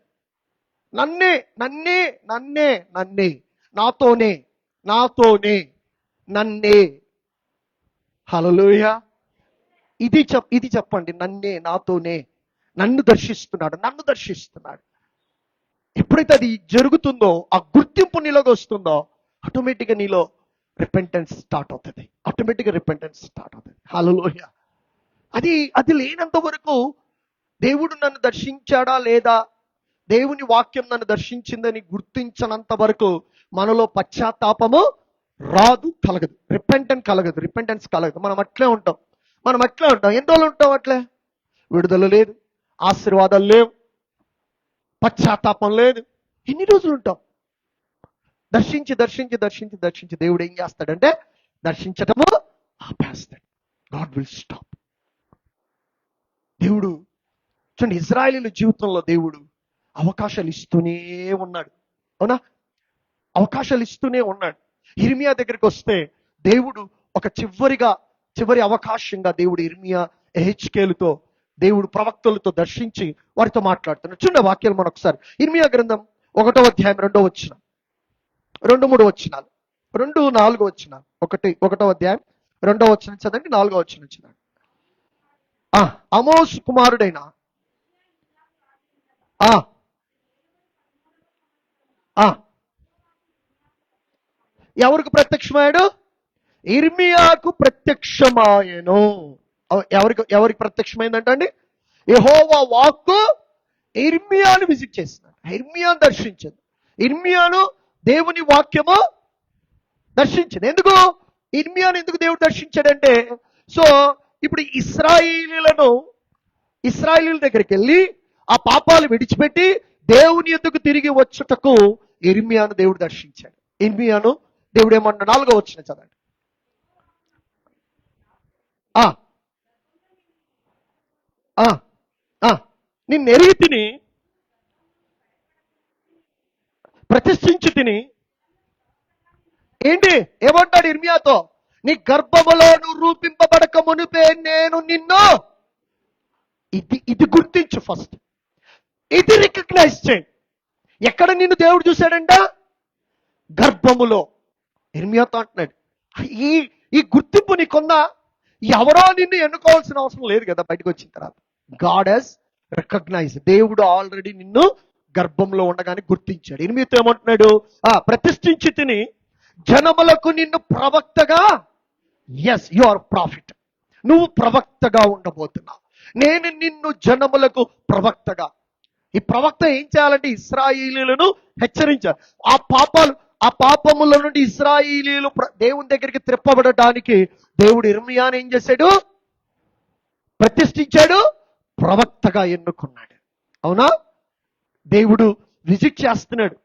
నన్నే, నాతోనే, నన్నే. హల్లెలూయా. ఇది చెప్పండి, నన్నే, నాతోనే, నన్ను దర్శిస్తున్నాడు. ఎప్పుడైతే అది జరుగుతుందో, ఆ గుర్తింపు నీలోకి వస్తుందో, ఆటోమేటిక్గా నీలో రిపెంటెన్స్ స్టార్ట్ అవుతుంది. హల్లెలూయా. అది లేనంత వరకు దేవుడు నన్ను దర్శించాడా లేదా, దేవుని వాక్యం నన్ను దర్శించిందని గుర్తించనంత వరకు మనలో పశ్చాత్తాపము రాదు, కలగదు, రిపెంటెన్స్ కలగదు. మనం అట్లే ఉంటాం. ఎన్ని రోజులు ఉంటాం అట్లే? విడుదల లేదు, ఆశీర్వాదాలు లేవు, పశ్చాత్తాపం లేదు. ఎన్ని రోజులు ఉంటాం? దర్శించి దేవుడు ఏం చేస్తాడంటే దర్శించటము ఆపేస్తాడు. God will stop. దేవుడు చూడండి, ఇశ్రాయేలీయుల జీవితంలో దేవుడు అవకాశాలు ఇస్తూనే ఉన్నాడు. అవునా? అవకాశాలు ఇస్తూనే ఉన్నాడు. ఇర్మియా దగ్గరికి వస్తే దేవుడు ఒక చివరి అవకాశంగా దేవుడు ఇర్మియా, ఎహెచ్కేలుతో, దేవుడు ప్రవక్తలతో దర్శించి వారితో మాట్లాడుతున్నాడు. చూడండి వాక్యాలు మనం ఒకసారి. ఇర్మియా గ్రంథం 1వ అధ్యాయం 2వ వచనం, 2-3 వచనాలు, 2-4 వచనాలు. 1వ అధ్యాయం 2వ వచనం చదండి, 4వ వచనం చదండి. ఆమోసు కుమారుడైన ఎవరికి ప్రత్యక్షమాయాడు? ఇర్మియాకు ప్రత్యక్షమాయను. ఎవరికి ప్రత్యక్షమైందంటండి? యెహోవా వాక్కు ఇర్మియాను విజిట్ చేస్తున్నాడు, ఇర్మియాను దర్శించింది. ఇర్మియాను దేవుని వాక్యము దర్శించింది. ఎందుకు ఇర్మియాను దేవుడు దర్శించాడంటే, సో ఇప్పుడు ఇశ్రాయేలీయుల దగ్గరికి వెళ్ళి ఆ పాపాలు విడిచిపెట్టి దేవుని యొద్దకు తిరిగి వచ్చుటకు ఇర్మియాను దేవుడు దర్శించాడు. ఇర్మియాను దేవుడు ఏమన్నా 4వ వచనం చదవండి. నిన్ను ఎరిగి తిని, ప్రతిష్ఠించి తిని. ఏంటి ఏమంటాడు ఇర్మియాతో? నీ గర్భములో నువ్వు రూపింపబడక మునిపే నేను నిన్ను. ఇది గుర్తించు ఫస్ట్, ఇది రికగ్నైజ్ చేయి. ఎక్కడ నిన్ను దేవుడు చూశాడంట? గర్భములో. ఇర్మియాతో అంటున్నాడు, ఈ గుర్తింపు నీకున్నా, ఎవరో నిన్ను ఎన్నుకోవాల్సిన అవసరం లేదు కదా. బయటకు వచ్చిన తర్వాత గాడ్ హెస్ రికగ్నైజ్, దేవుడు ఆల్రెడీ నిన్ను గర్భంలో ఉండగానే గుర్తించాడు. ఇర్మియాతో ఏమంటున్నాడు? ప్రతిష్ఠించి తిని జనములకు నిన్ను ప్రవక్తగా. Yes, you are prophet. నువ్వు ప్రవక్తగా ఉండబోతున్నావు. నేను నిన్ను జనములకు ప్రవక్తగా. ఈ ప్రవక్త ఏం చేయాలంటే ఇశ్రాయేలీయులను హెచ్చరించాలి. ఆ పాపముల నుండి ఇశ్రాయేలీయులు దేవుని దగ్గరికి త్రిప్పబడటానికి దేవుడు ఇర్మియాను ఏం చేశాడు? ప్రతిష్ఠించాడు, ప్రవక్తగా ఎన్నుకున్నాడు. అవునా? దేవుడు విజిట్ చేస్తున్నాడు,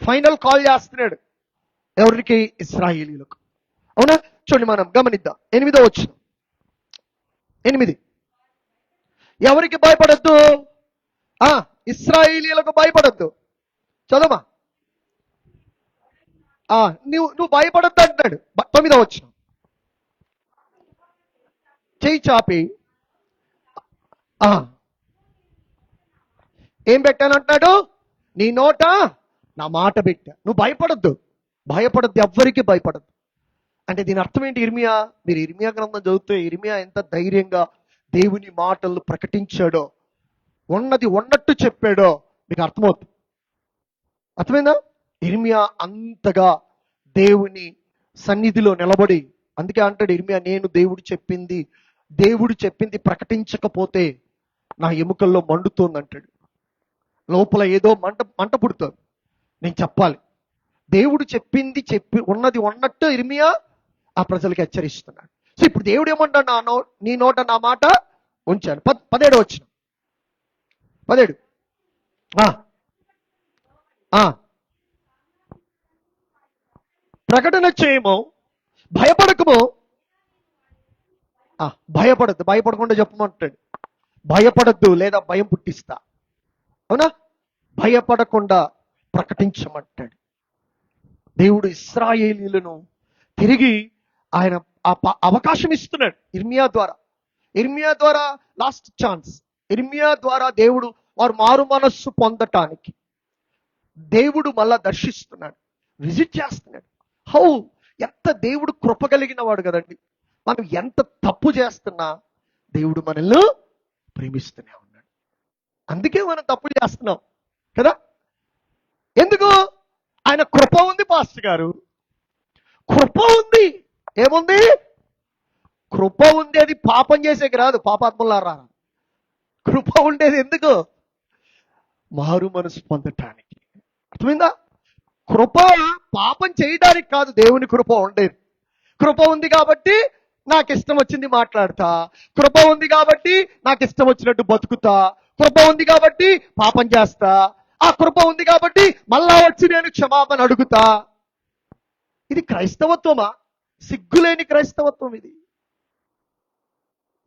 ఫైనల్ కాల్ చేస్తున్నాడు. ఎవరికి? ఇశ్రాయేలీయులకు. అవునా? చూడండి, మనం గమనిద్దాం. 8వ వచనం. 8. ఎవరికి భయపడద్దు? ఇశ్రాయేలీయులకు భయపడద్దు. చదవమా. నువ్వు భయపడద్దు అంటున్నాడు. 9వ వచనం. చేయి చాపి ఏం పెట్టానంటున్నాడు? నీ నోట నా మాట పెట్టా. నువ్వు భయపడద్దు ఎవ్వరికి భయపడద్దు. అంటే దీని అర్థం ఏంటి? మీరు ఇర్మియా గ్రంథం చదివితే ఇర్మియా ఎంత ధైర్యంగా దేవుని మాటలను ప్రకటించాడో, ఉన్నది ఉన్నట్టు చెప్పాడో మీకు అర్థమవుతుంది. అర్థమైందా? ఇర్మియా అంతగా దేవుని సన్నిధిలో నిలబడి, అందుకే అంటాడు ఇర్మియా, నేను దేవుడు చెప్పింది ప్రకటించకపోతే నా ఎముకల్లో మండుతోంది అంటాడు. లోపల ఏదో మంట పుడుతుంది. నేను చెప్పాలి. దేవుడు చెప్పింది ఉన్నది ఉన్నట్టు ఇర్మియా ఆ ప్రజలకు హెచ్చరిస్తున్నాడు. సో ఇప్పుడు దేవుడు ఏమంటాడు? నీ నోట నా మాట ఉంచాను. 17 వచ్చిన 17. ప్రకటన చేయము, భయపడకము. భయపడద్దు, భయపడకుండా చెప్పమంటాడు. భయపడద్దు లేదా భయం పుట్టిస్తా. అవునా? భయపడకుండా ప్రకటించమంటాడు. దేవుడు ఇశ్రాయేలీయులను తిరిగి ఆయన అవకాశం ఇస్తున్నాడు ఇర్మియా ద్వారా లాస్ట్ ఛాన్స్. ఇర్మియా ద్వారా దేవుడు వారు మారు మనస్సు పొందటానికి దేవుడు మళ్ళా దర్శిస్తున్నాడు, విజిట్ చేస్తున్నాడు. ఎంత దేవుడు కృప కలిగిన వాడు కదండి. మనం ఎంత తప్పు చేస్తున్నా దేవుడు మనల్ని ప్రేమిస్తూనే ఉన్నాడు. అందుకే మనం తప్పు చేస్తున్నాం కదా. ఎందుకు? ఆయన కృప ఉంది పాస్టర్ గారు. కృప ఉంది. ఏముంది? కృప ఉండేది పాపం చేసేకి రాదు. పాపాత్మలారా, కృప ఉండేది ఎందుకు? మారు మనసు పొందటానికి. అర్థమైందా? కృప పాపం చేయడానికి కాదు. దేవుని కృప ఉండేది. కృప ఉంది కాబట్టి నాకు ఇష్టం వచ్చింది మాట్లాడతా, కృప ఉంది కాబట్టి నాకు ఇష్టం వచ్చినట్టు బతుకుతా, కృప ఉంది కాబట్టి పాపం చేస్తా, ఆ కృప ఉంది కాబట్టి మళ్ళా వచ్చి నేను క్షమాపణ అడుగుతా. ఇది క్రైస్తవత్వమా? సిగ్గులేని క్రైస్తవత్వం ఇది.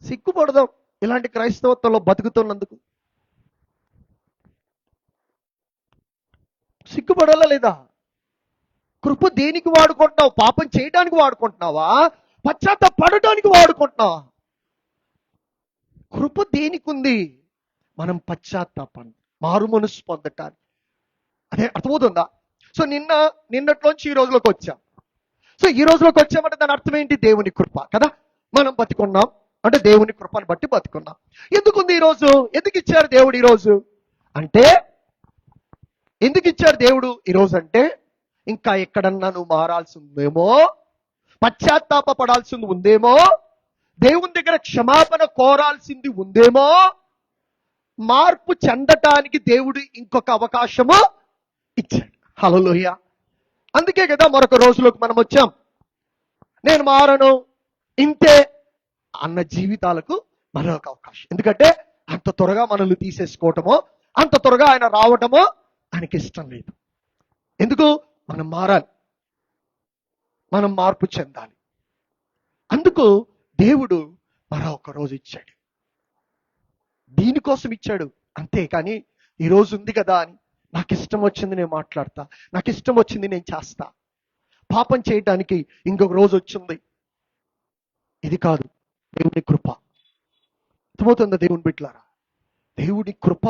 సిగ్గుపడదాం ఇలాంటి క్రైస్తవత్వంలో బతుకుతున్నందుకు. సిగ్గుపడాలా లేదా? కృప దేనికి వాడుకుంటున్నావు? పాపం చేయడానికి వాడుకుంటున్నావా? పశ్చాత్తాపడటానికి వాడుకుంటున్నావా? కృప దేనికి ఉంది? మనం పశ్చాత్తాపాన్ని, మారు మనసు పొందటానికి. అదే అర్థమవుతుందా? సో నిన్నట్లోంచి ఈ రోజులోకి వచ్చాం. సో ఈ రోజులోకి వచ్చామంటే దాని అర్థం ఏంటి? దేవుని కృప కదా. మనం బతికున్నాం అంటే దేవుని కృపను బట్టి బతుకున్నాం. ఎందుకుంది ఈరోజు? ఎందుకు ఇచ్చారు దేవుడు ఈరోజు అంటే? ఎందుకు ఇచ్చారు దేవుడు ఈరోజు అంటే, ఇంకా ఎక్కడన్నా నువ్వు మారాల్సి ఉందేమో, పశ్చాత్తాపడాల్సింది ఉందేమో, దేవుని దగ్గర క్షమాపణ కోరాల్సింది ఉందేమో, మార్పు చెందటానికి దేవుడు ఇంకొక అవకాశము ఇచ్చాడు. హల్లెలూయా. అందుకే కదా మరొక రోజులోకి మనం వచ్చాం. నేను మారను, ఇంతే అన్న జీవితాలకు మరొక అవకాశం. ఎందుకంటే అంత త్వరగా మనల్ని తీసేసుకోవటమో, అంత త్వరగా ఆయన రావటమో ఆయనకి ఇష్టం లేదు. ఎందుకు? మనం మారాలి, మనం మార్పు చెందాలి. అందుకు దేవుడు మరొక రోజు ఇచ్చాడు. దీనికోసం ఇచ్చాడు అంతే. కానీ ఈరోజు ఉంది కదా అని నాకు ఇష్టం వచ్చింది నేను మాట్లాడతా, నాకు ఇష్టం వచ్చింది నేను చేస్తా. పాపం చేయటానికి ఇంకొక రోజు వచ్చింది. ఇది కాదు దేవుని కృప. అర్థమవుతుందా దేవుని బిడ్డలారా? దేవుని కృప,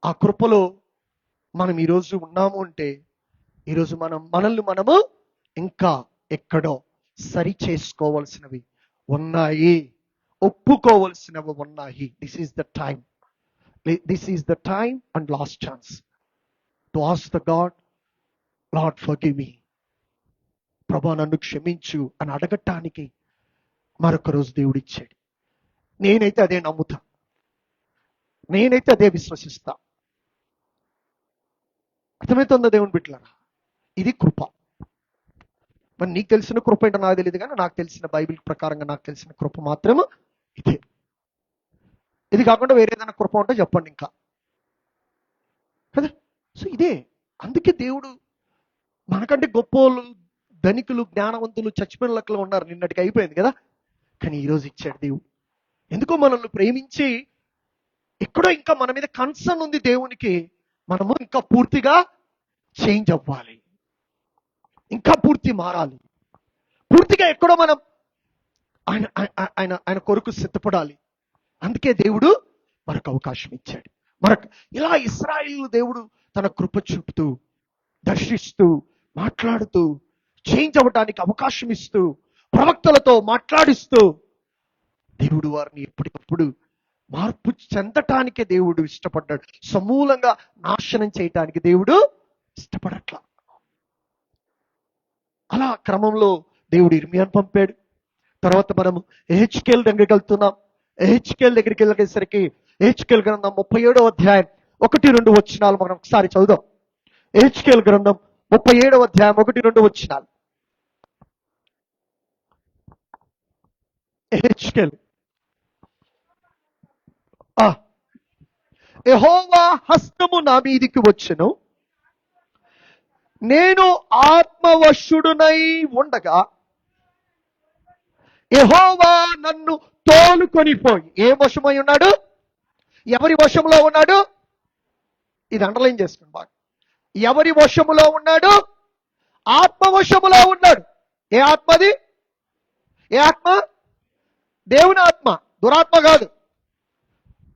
ఆ కృపలో మనం ఈరోజు ఉన్నాము అంటే, ఈరోజు మనము ఇంకా ఎక్కడో సరి చేసుకోవలసినవి ఉన్నాయి, ఒప్పుకోవలసినవి ఉన్నాయి. This is the time and last chance to ask the lord forgive me. ప్రభా నన్ను క్షమించు అని అడగటానికి మరొక రోజు దేవుడు ఇచ్చాడు. నేనైతే అదే నమ్ముతా. నేనైతే అదే విశ్వసిస్తా. అర్థమవుతుందా దేవుని బిడ్డలారా? ఇది కృప. మరి నీకు తెలిసిన కృప ఏంటో నాకు తెలియదు, కానీ నాకు తెలిసిన బైబిల్ ప్రకారంగా నాకు తెలిసిన కృప మాత్రం ఇదే. ఇది కాకుండా వేరే ఏదైనా కృప ఉంటే చెప్పండి ఇంకా కదా. సో ఇదే. అందుకే దేవుడు మనకంటే గొప్పోళ్ళు, ధనికులు, జ్ఞానవంతులు, చచ్చిపోయిన లెక్కలు ఉన్నారు, నిన్నటికి అయిపోయింది కదా. కానీ ఈరోజు ఇచ్చాడు దేవుడు. ఎందుకో మనల్ని ప్రేమించి ఎక్కడో ఇంకా మన మీద కన్సర్న్ ఉంది దేవునికి. మనము ఇంకా పూర్తిగా చేంజ్ అవ్వాలి, ఇంకా పూర్తి మారాలి, పూర్తిగా ఎక్కడో మనం ఆయన ఆయన ఆయన కొరకు సిద్ధపడాలి. అందుకే దేవుడు మనకు అవకాశం ఇచ్చాడు. మనకు ఇలా ఇశ్రాయేలు దేవుడు తన కృప చూపుతూ, దర్శిస్తూ, మాట్లాడుతూ, చేంజ్ అవ్వడానికి అవకాశం ఇస్తూ, ప్రవక్తలతో మాట్లాడిస్తూ దేవుడు వారిని ఎప్పటికప్పుడు మార్పు చెందటానికే దేవుడు ఇష్టపడ్డాడు. సమూలంగా నాశనం చేయటానికి దేవుడు ఇష్టపడట్లా. అలా క్రమంలో దేవుడు ఇర్మియాను పంపాడు. తర్వాత మనము ఎహెచ్కేల్ దగ్గరికి వెళ్తున్నాం. ఎహెచ్కేల్ దగ్గరికి వెళ్ళేసరికి ఎహెచ్కేల్ గ్రంథం 37వ అధ్యాయం 1-2 వచనాలు మనం ఒకసారి చదువుదాం. ఎహెచ్కేల్ గ్రంథం 37వ అధ్యాయం 1-2 వచనాలు. ఎహెచ్కేల్. యెహోవా హస్తము నా మీదికి వచ్చెను, నేను ఆత్మవశుడునై ఉండగా యెహోవా నన్ను తోలుకొని పోయి. ఏ వశమై ఉన్నాడు? ఎవరి వశములో ఉన్నాడు? ఇది అండర్లైన్ చేసుకోండి బాగా. ఎవరి వశములో ఉన్నాడు? ఆత్మవశములో ఉన్నాడు. ఏ ఆత్మది? ఏ ఆత్మ? దేవుని ఆత్మ, దురాత్మ కాదు.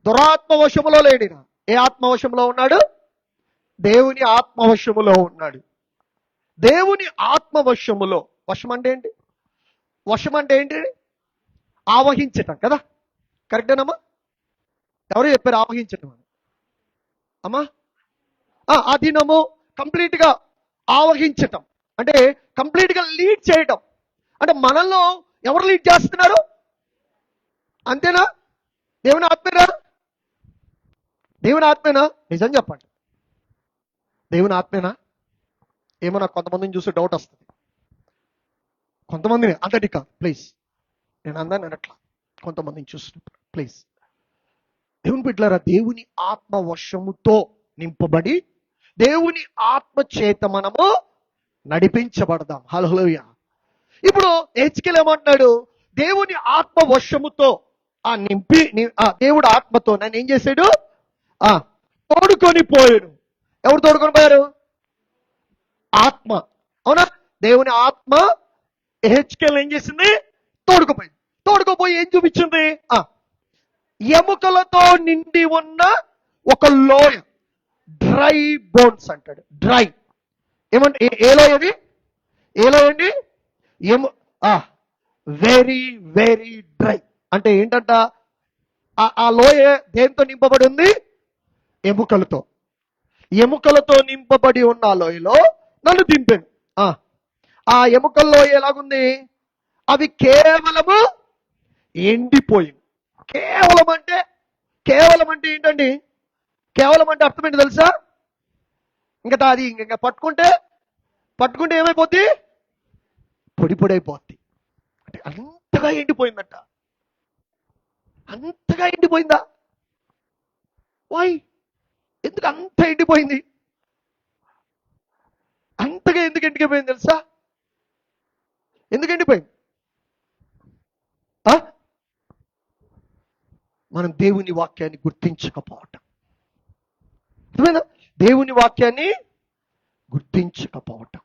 దురాత్మ వశములో లేడిన. ఏ ఆత్మవశములో ఉన్నాడు? దేవుని ఆత్మవశములో ఉన్నాడు. దేవుని ఆత్మవశములో. వశం అంటే ఏంటి? వశం అంటే ఏంటి? ఆవహించటం కదా. కరెక్టేనమ్మా? ఎవరు చెప్పారు ఆవహించటం అని? అమ్మా, అధీనము, కంప్లీట్ గా ఆవహించటం అంటే కంప్లీట్ గా లీడ్ చేయటం. అంటే మనల్లో ఎవరు లీడ్ చేస్తున్నారు? అంతేనా? దేవుని ఆత్మేనా? దేవుని ఆత్మేనా? నిజం చెప్పండి, దేవుని ఆత్మేనా? ఏమో నాకు కొంతమందిని చూసి డౌట్ వస్తుంది. కొంతమందిని, అంతటి కాదు ప్లీజ్, నేను అందరిని అనట్లా, కొంతమందిని చూసినప్పుడు ప్లీజ్. దేవుని బిడ్డలారా, దేవుని ఆత్మ వశముతో నింపబడి దేవుని ఆత్మ చేత మనము నడిపించబడదాం. హల్లెలూయా. ఇప్పుడు హెచ్కేల్ ఏమంటున్నాడు? దేవుని ఆత్మ వశముతో నింపి దేవుడు ఆత్మతో నన్ను ఏం చేశాడు? తోడుకొని పోయాడు. ఎవరు తోడుకొని పోయారు? ఆత్మ. అవునా? దేవుని ఆత్మ హెచ్కేల్ ఏం చేసింది? తోడుకుపోయింది. తోడుకుపోయి ఏం చూపించింది? ఎముకలతో నిండి ఉన్న ఒక లోయ, డ్రై బోన్స్ అంటాడు. డ్రై ఏమంటే ఏ లోయ అది? ఏ లోయ అండి? Very very dry. అంటే ఏంటంట? ఆ లోయ దేంతో నింపబడి ఉంది? ఎముకలతో. ఎముకలతో నింపబడి ఉన్న ఆ లోయలో నన్ను దింపాను. ఆ ఎముకల్లో ఎలాగుంది? అవి కేవలము ఎండిపోయింది. కేవలం అంటే ఏంటండి? కేవలం అంటే అర్థం ఏంటి తెలుసా? ఇంకా అది ఇంకా పట్టుకుంటే ఏమైపోద్ది? పొడి పొడి అయిపోద్ది. అంటే అంతగా ఎండిపోయిందంట. అంతగా ఎండిపోయిందా? వాయ్, ఎందుకు అంత ఎండిపోయింది? అంతగా ఎందుకు ఎండిపోయింది తెలుసా? ఎందుకు ఎండిపోయింది? మనం దేవుని వాక్యాన్ని గుర్తించకపోవటం. అర్థమైందా? దేవుని వాక్యాన్ని గుర్తించకపోవటం.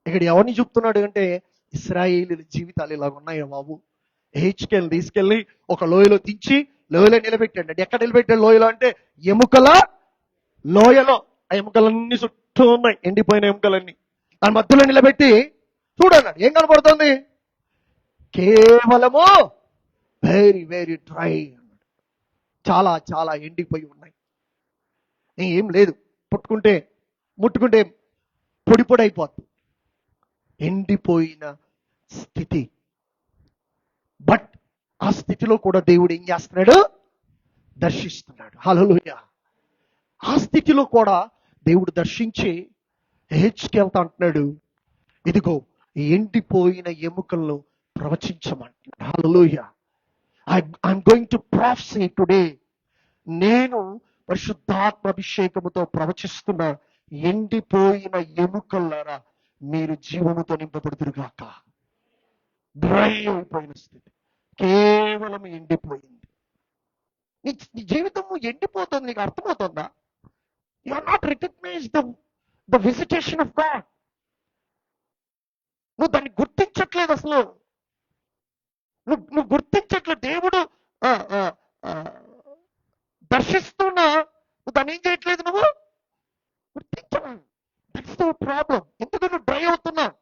ఇక్కడ ఎవరిని చెప్తున్నాడు అంటే, ఇశ్రాయేలీల జీవితాలు ఇలాగ ఉన్నాయో బాబు. హెచ్కేల్ని తీసుకెళ్ళి ఒక లోయలో దించి లోయలో నిలబెట్టాడు. ఎక్కడ నిలబెట్టాడు? లోయలో అంటే ఎముకల లోయలో. ఆ ఎముకలన్నీ చుట్టూ ఉన్నాయి, ఎండిపోయిన ఎముకలన్నీ. దాని మధ్యలో నిలబెట్టి చూడన్నాడు. ఏం కనపడుతుంది? కేవలము వెరీ వెరీ డ్రై అన్నాడు. చాలా చాలా ఎండిపోయి ఉన్నాయి, ఏం లేదు. ముట్టుకుంటే పొడి పొడి అయిపోద్ది. ఎండిపోయిన స్థితి. బట్ ఆ స్థితిలో కూడా దేవుడు ఏం చేస్తున్నాడు? దర్శిస్తున్నాడు. హల్లెలూయా. ఆ స్థితిలో కూడా దేవుడు దర్శించి హెచ్కేల్తో అంటున్నాడు, ఇదిగో ఎండిపోయిన ఎముకలను ప్రవచించమంటున్నాడు. హల్లెలూయా. I'm going to prophesy today. నేను పరిశుద్ధాత్మ అభిషేకముతో ప్రవచిస్తున్న ఎండిపోయిన ఎముకలారా మీరు జీవముతో నింపబడుదురుగాక. డ్రై అయిపోయిన స్థితి, కేవలం ఎండిపోయింది. నీ జీవితము ఎండిపోతుంది. నీకు అర్థమవుతుందా? You are not recognise the visitation of God. నువ్వు దాన్ని గుర్తించట్లేదు అసలు. నువ్వు గుర్తించట్లేదు. దేవుడు దర్శిస్తున్నా నువ్వు దాన్ని ఏం చేయట్లేదు, నువ్వు గుర్తించలేదు. That's the problem. ఎందుకు నువ్వు డ్రై అవుతున్నావు?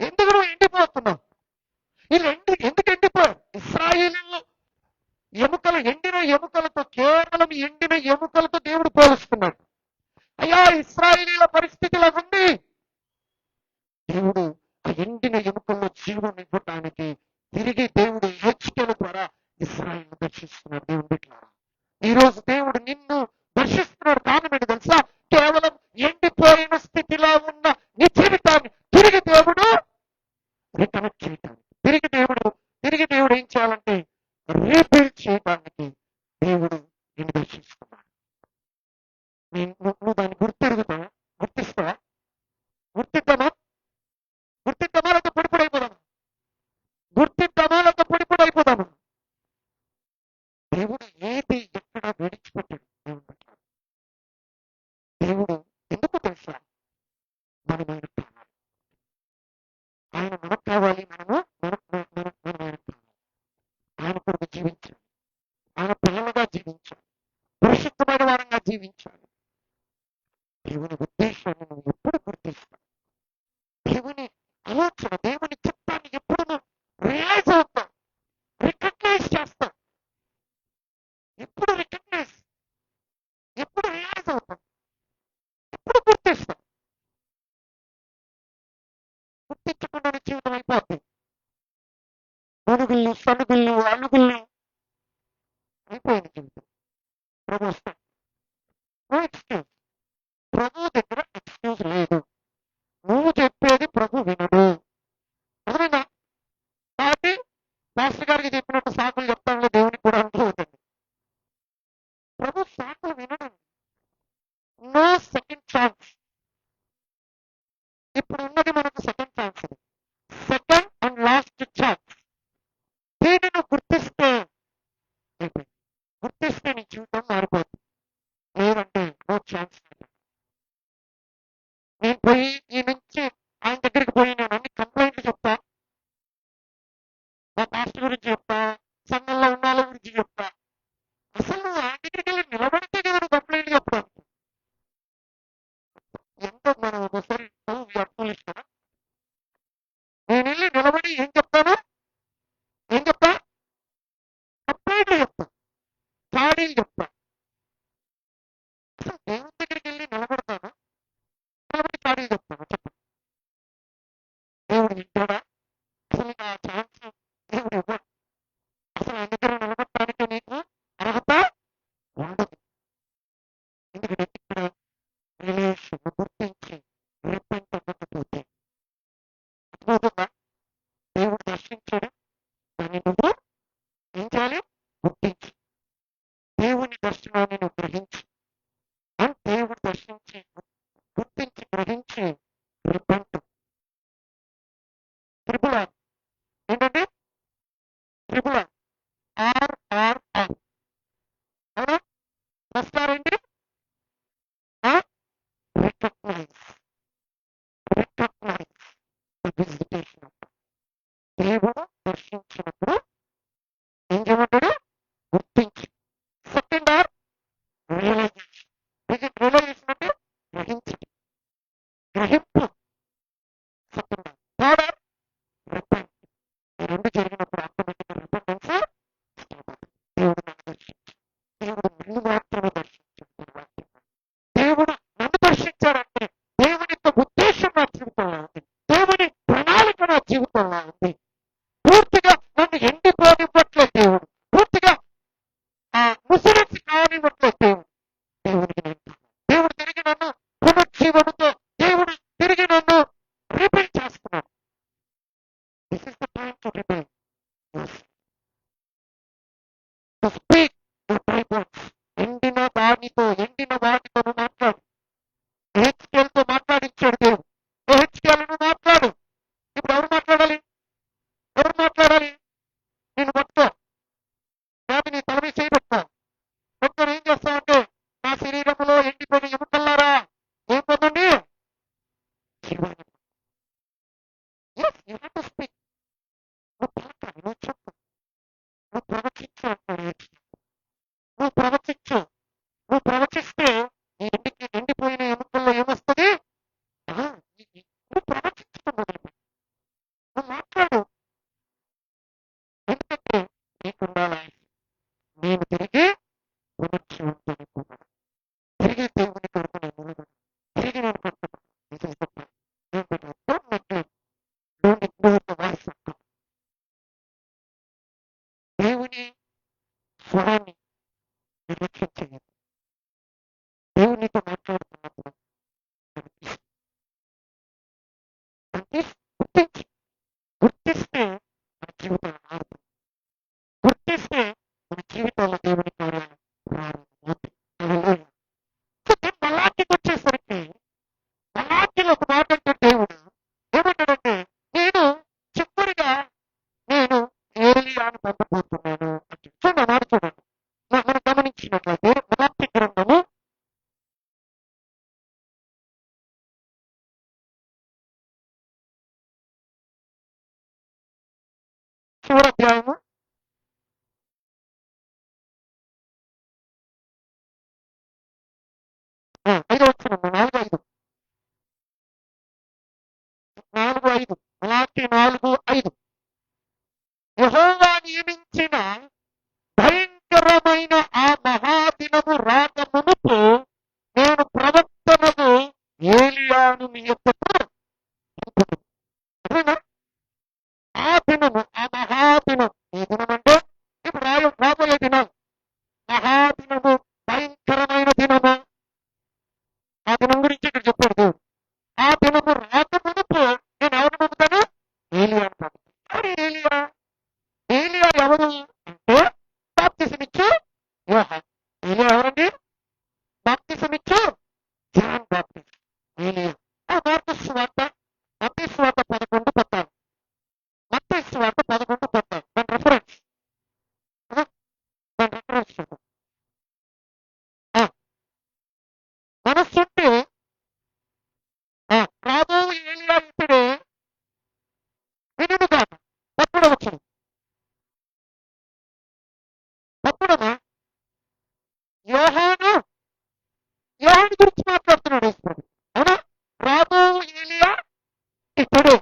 ఎందుకు నువ్వు ఎండిపోతున్నావు? వీళ్ళు ఎందుకు ఎండిపోయారు? ఇశ్రాయేలీయులు ఎముకలు, ఎండిన ఎముకలతో, కేవలం ఎండిన ఎముకలతో దేవుడు పోలుస్తున్నాడు. అయ్యా, ఇశ్రాయేలీయుల పరిస్థితి ఉంది. దేవుడు ఆ ఎండిన ఎముకల్లో జీవం ఇవ్వటానికి తిరిగి దేవుడు హెచ్కేల ద్వారా ఇశ్రాయేలును దర్శిస్తున్నాడు. దేవుడు బిడ్డలారా, ఈ రోజు దేవుడు నిన్ను దర్శిస్తున్నాడు. కారణం ఏంటి తెలుసా? కేవలం ఎండిపోయిన స్థితిలో ఉన్న నీ జీవితాన్ని తిరిగి దేవుడు రికనెక్ట్ చేయటానికి, తిరిగి దేవుడు ఏం చేయాలంటే రీబిల్డ్ చేయడానికి దేవుడు నిన్ను దర్శిస్తున్నాడు. నువ్వు దాన్ని గుర్తిస్తావా? గుర్తిద్దామా లేక పొడిపొడైపోదామా? గుర్తిద్దామా లేక పొడిపొడైపోదామా? దేవుడు ఏది ఎక్కడ విడిచిపెట్టాడు. దేవుడు ఎందుకు తెలుసా? మనం ఆయనకు కావాలి. ఆయన మనకు కావాలి. మనము ఆయనకు కావాలి. ఆయన కొరకు జీవించాలి. ఆయన పిల్లలుగా జీవించాలి. పరిశుద్ధమైన వారంగా జీవించాలి. దేవుని ఉద్దేశాన్ని నువ్వు ఎప్పుడు గుర్తిస్తావు? దేవుని ఆలోచన, దేవుని చిత్తాన్ని ఎప్పుడు నువ్వు రియలైజ్ అవుతావు, రికగ్నైజ్ చేస్తావు? ఎప్పుడు రియలైజ్ అవుతావు? ఎప్పుడు గుర్తిస్తావు? గుర్తించకుండా జీవితం అయిపోద్ది. మనుగుళ్ళు, సనుగుళ్ళు, అలుగుళ్ళు అయిపోయింది జీవితం. ప్రభు వస్తాడు. No excuse. ప్రభు దగ్గర ఎక్స్క్యూజ్ లేదు. నువ్వు చెప్పేది ప్రభు వినడు. అదేనా? కాబట్టి మాస్టర్ గారికి చెప్పినట్టు సాకులు చెప్తాను, దేవునికి కూడా అనుకోవద్దండి. ప్రభు సాకులు వినడు. No second chance. ఇప్పుడు ఉన్నది మనకు second chance. Second and last chance. దీనిని గుర్తిస్తే నీ జీవితం మారిపోతుంది. లేదంటే నో ఛాన్స్. నేను పోయి ఈ నుంచి ఆయన దగ్గరికి పోయి నేను అన్ని కంప్లైంట్లు చెప్తా, మా పాస్టర్ గురించి చెప్తా, సంఘంలో ఉన్న వాళ్ళ గురించి చెప్తా. అసలు నువ్వు ఆయన దగ్గరికి వెళ్ళి నిలబడితే కదా నువ్వు కంప్లైంట్ చెప్తాను. ఎంతో మనం ఒకసారి కదా. నేను వెళ్ళి నిలబడి ఏం చెప్తా? కంప్లైంట్లు చెప్తా, చాడీలు చెప్తా. అసలు దేవుని దగ్గరికి వెళ్ళి నిలబడతాను, నిలబడి చాడీలు చెప్తాను. చెప్పండి, దేవుడు వింటాడా? అసలు ఆ ఛాన్స్ దేవుడు ఇవ్వడు. అసలు ఆయన దగ్గర నిలబడటానికి నీకు అర్హత ఉండదు. ఎందుకంటే ఇక్కడ రిలేషన్ గుర్తించి రిపెంట్ అవ్వకపోతే అర్థమవుతుందా? దేవుడు దర్శించాడు, దాన్ని నువ్వు ఏం చేయాలి? గుర్తించి దేవుని దర్శనాన్ని నువ్వు గ్రహించి, దేవుడు దర్శించి గుర్తించి గ్రహించి రిపెంట్. త్రిపుల ఏంటంటే త్రిపుల RRR. అవునా? ఫస్ట్ ఆర్ ఏంటి? Recognise the visitation. దేవుడు దర్శించినప్పుడు ఏం చేయమంటాడు? గుర్తించి. Second are realisation. రియలైజేషన్ అంటే గ్రహించడం, గ్రహింపు. Second are. Third or repent. ఈ రెండు జరిగినప్పుడు ఆటోమేటిక్గా రిపెంటెన్స్ స్టార్ట్ అవుతుంది. దేవుడు నన్ను దర్శించి, దేవుడు నన్ను మాత్రమే దర్శించాడు. దేవుడు నన్ను దర్శించాడంటే దేవుని యొక్క ఉద్దేశం నా జీవితంలో ఉంది, దేవుని ప్రణాళిక నా జీవితంలో ఉంది. పూర్తిగా నన్ను ఎండిపోనివ్వట్లేదు దేవుడు, పూర్తిగా ముసి చివరి అధ్యాయము 5 4-5 4-5 అలాంటి 4-5 యెహోవా నియమించిన భయంకరమైన ఆ మహాదినము రాక మునుపు నేను ప్రవక్తనకు ఏలియాను మీ యొద్దకు పంపుదును. ఆ దినము ఆ మహాదినం ఏ దినం అంటే ఇప్పుడు రాబోయే దినం మహాదినము భయంకరమైన దినము ఆ దినం గురించి ఇక్కడ చెప్పాడు దేవుడు. ఆ దినము రాక మునుపు నేను ఎవరు పంపుతాను ఏలియాను పంపుతాను. ఎవరు ఏలియా? ఏలియా ఎవరు అంటే బాప్తిసమిచ్చు యోహాను. ఏలియా ఎవరండి? బాప్తిసమిచ్చు జాన్ బాప్టిస్ట్. ఏలియా మత్తయి సువార్త 11:10 మత్తయి సువార్త 11:10 దాని రిఫరెన్స్ చూద్దాం. మనస్సుంటే రాబో ఏలియా ఇప్పుడే వినుగాక తప్పుడు వచ్చును తప్పుడమా యోహాను గురించి మాట్లాడుతున్నాడు యేసుప్రభు. అవునా? రాబో ఏలియా ఇప్పుడే.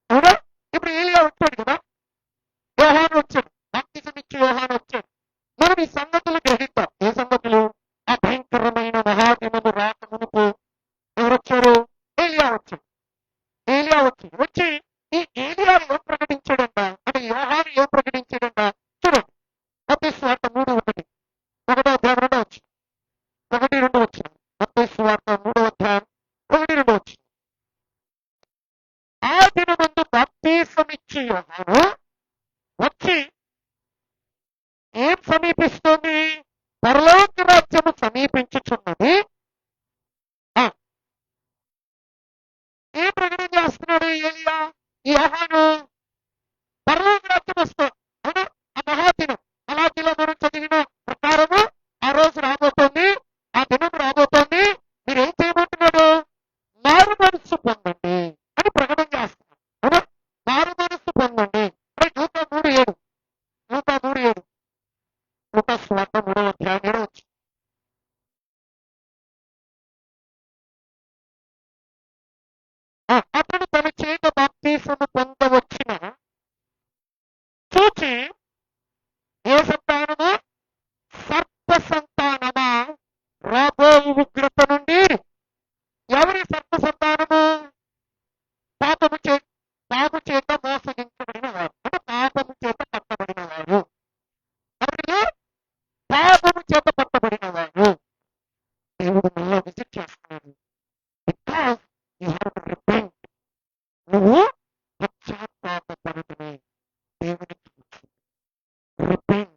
అవునా? ఇప్పుడు ఏలియా వచ్చాడు కదా, యోహాను వచ్చాడు, బాప్తిసమిచ్చే యోహాను వచ్చాడు. మనం ఈ సంగతులు గ్రహిద్దాం. ఏ సంగతులు? ఆ భయంకరమైన మహాదినము రాక మునుపు ఎవరు వచ్చారు? ఏలియా వచ్చాడు. వచ్చి ఈ ఏలియా ఏం ప్రకటించాడంట అంటే యోహాను ఏం ప్రకటించాడంట చూడండి. మత్తయి సువార్త 3:1 ఒకటో అధ్యాయం 2వ వచనం 1-2 వచనం మత్తయి సువార్త 3వ అధ్యాయం 1-2 వచనం. ఆ దినమందు బాప్తిసమిచ్చే యోహాను వచ్చి ఏం సమీపిస్తుంది? పరలోక రాజ్యము సమీపించుచున్నది. ఏం ప్రకటన చేస్తున్నాడు ఏలియా? ఈ యోహాను పరలోక రాజ్యం వస్తుంది. అవునా? ఆ మహాదినం మలాఖీలో మనం చదివిన ప్రకారము ఆ రోజు రాబోతోంది, ఆ దినం రాబోతోంది. మీరు ఏం చేయబోతున్నాడు? మారు మనస్సు పొందండి అని ప్రకటన చేస్తున్నాడు. అవునా? మారు మనస్సు పొందండి. లూకా 3:7 లూకా సువార్త 3వ అధ్యాయం 7వ వచనం. అతడు తన చేత బాప్తిసము పొందవచ్చిన చూచి ఏ సంతానము? సర్ప సంతానమా రాబో ఉగ్రత నుండి. ఎవరి సర్ప సంతానము? పాపము చేత మోసగించబడిన వారు అంటే పాపము చేత పట్టబడిన వారు. ఎవరిలో? పాపము చేత పట్టబడిన వారు. దేవుడు మళ్ళా విజిట్ చేస్తున్నాడు. Because you have to repent. నువ్వు పశ్చాత్తాపపడుతుని దేవునికి repent.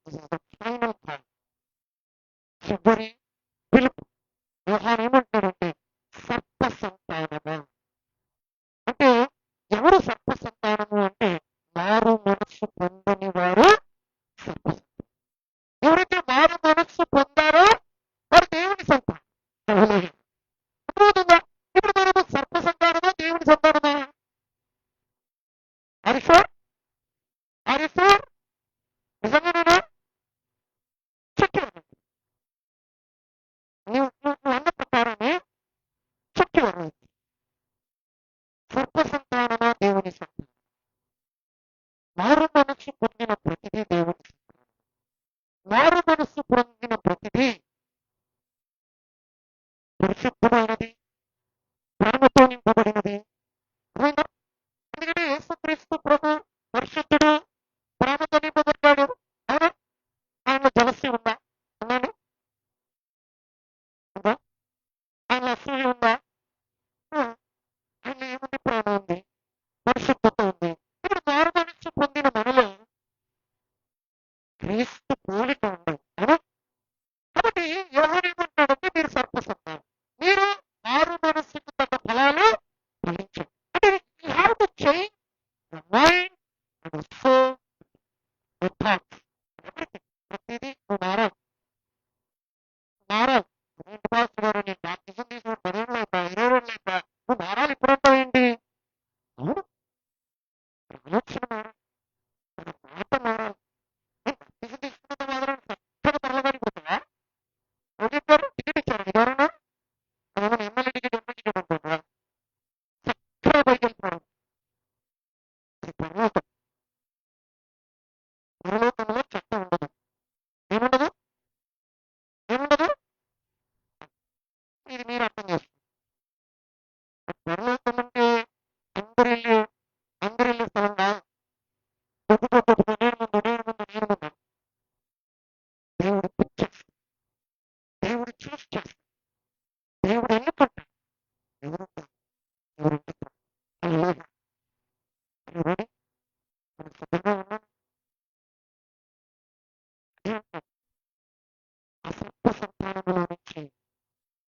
This is the final thought. చివరి పిలుపు. యోహాను ఏమంటాడంటే సర్ప సంతానము అంటే ఎవరు సర్ప సంతానము అంటే మారు మనస్సు పొందని వారు సర్ప సంతానం. ఎవరైతే మారు మనస్సు పొందారో వారు దేవుని సంతానం. అర్థమవుతుందా? ఇప్పుడు మనము సర్ప సంతానమా దేవుని సంతానమా? హరీశ్వర్ నిజంగానేనా? చెక్కి నువ్వు అన్న ప్రకారమే చెక్కి సర్ప సంతానమా దేవుని సంతానం? మారు మనస్సు పొందిన ప్రతిదీ దేవుని సంతానం. మారు మనస్సు పొందిన ప్రతిదీ పరిశుద్ధమైనది, ప్రేమతో నింపబడినది. ఎందుకంటే యేసుక్రీస్తు ప్రభు పరిశుద్ధుడు, ప్రేమతో నింపబడ్డాడు. అవునా? ఆయన జలసి ఉందా? ఉన్నాను. ఆయన అసూయ ఉందా? ఆయన ఏముంది? ప్రేమ ఉంది, పరిశుద్ధత ఉంది. ఇప్పుడు మారు మనస్సు పొందిన మనలో క్రీస్తు పోలిక ఉంది. అవునా? కాబట్టి యోహాను ఏమంటాడంటే మీరు సర్ప సంతానం, మీరు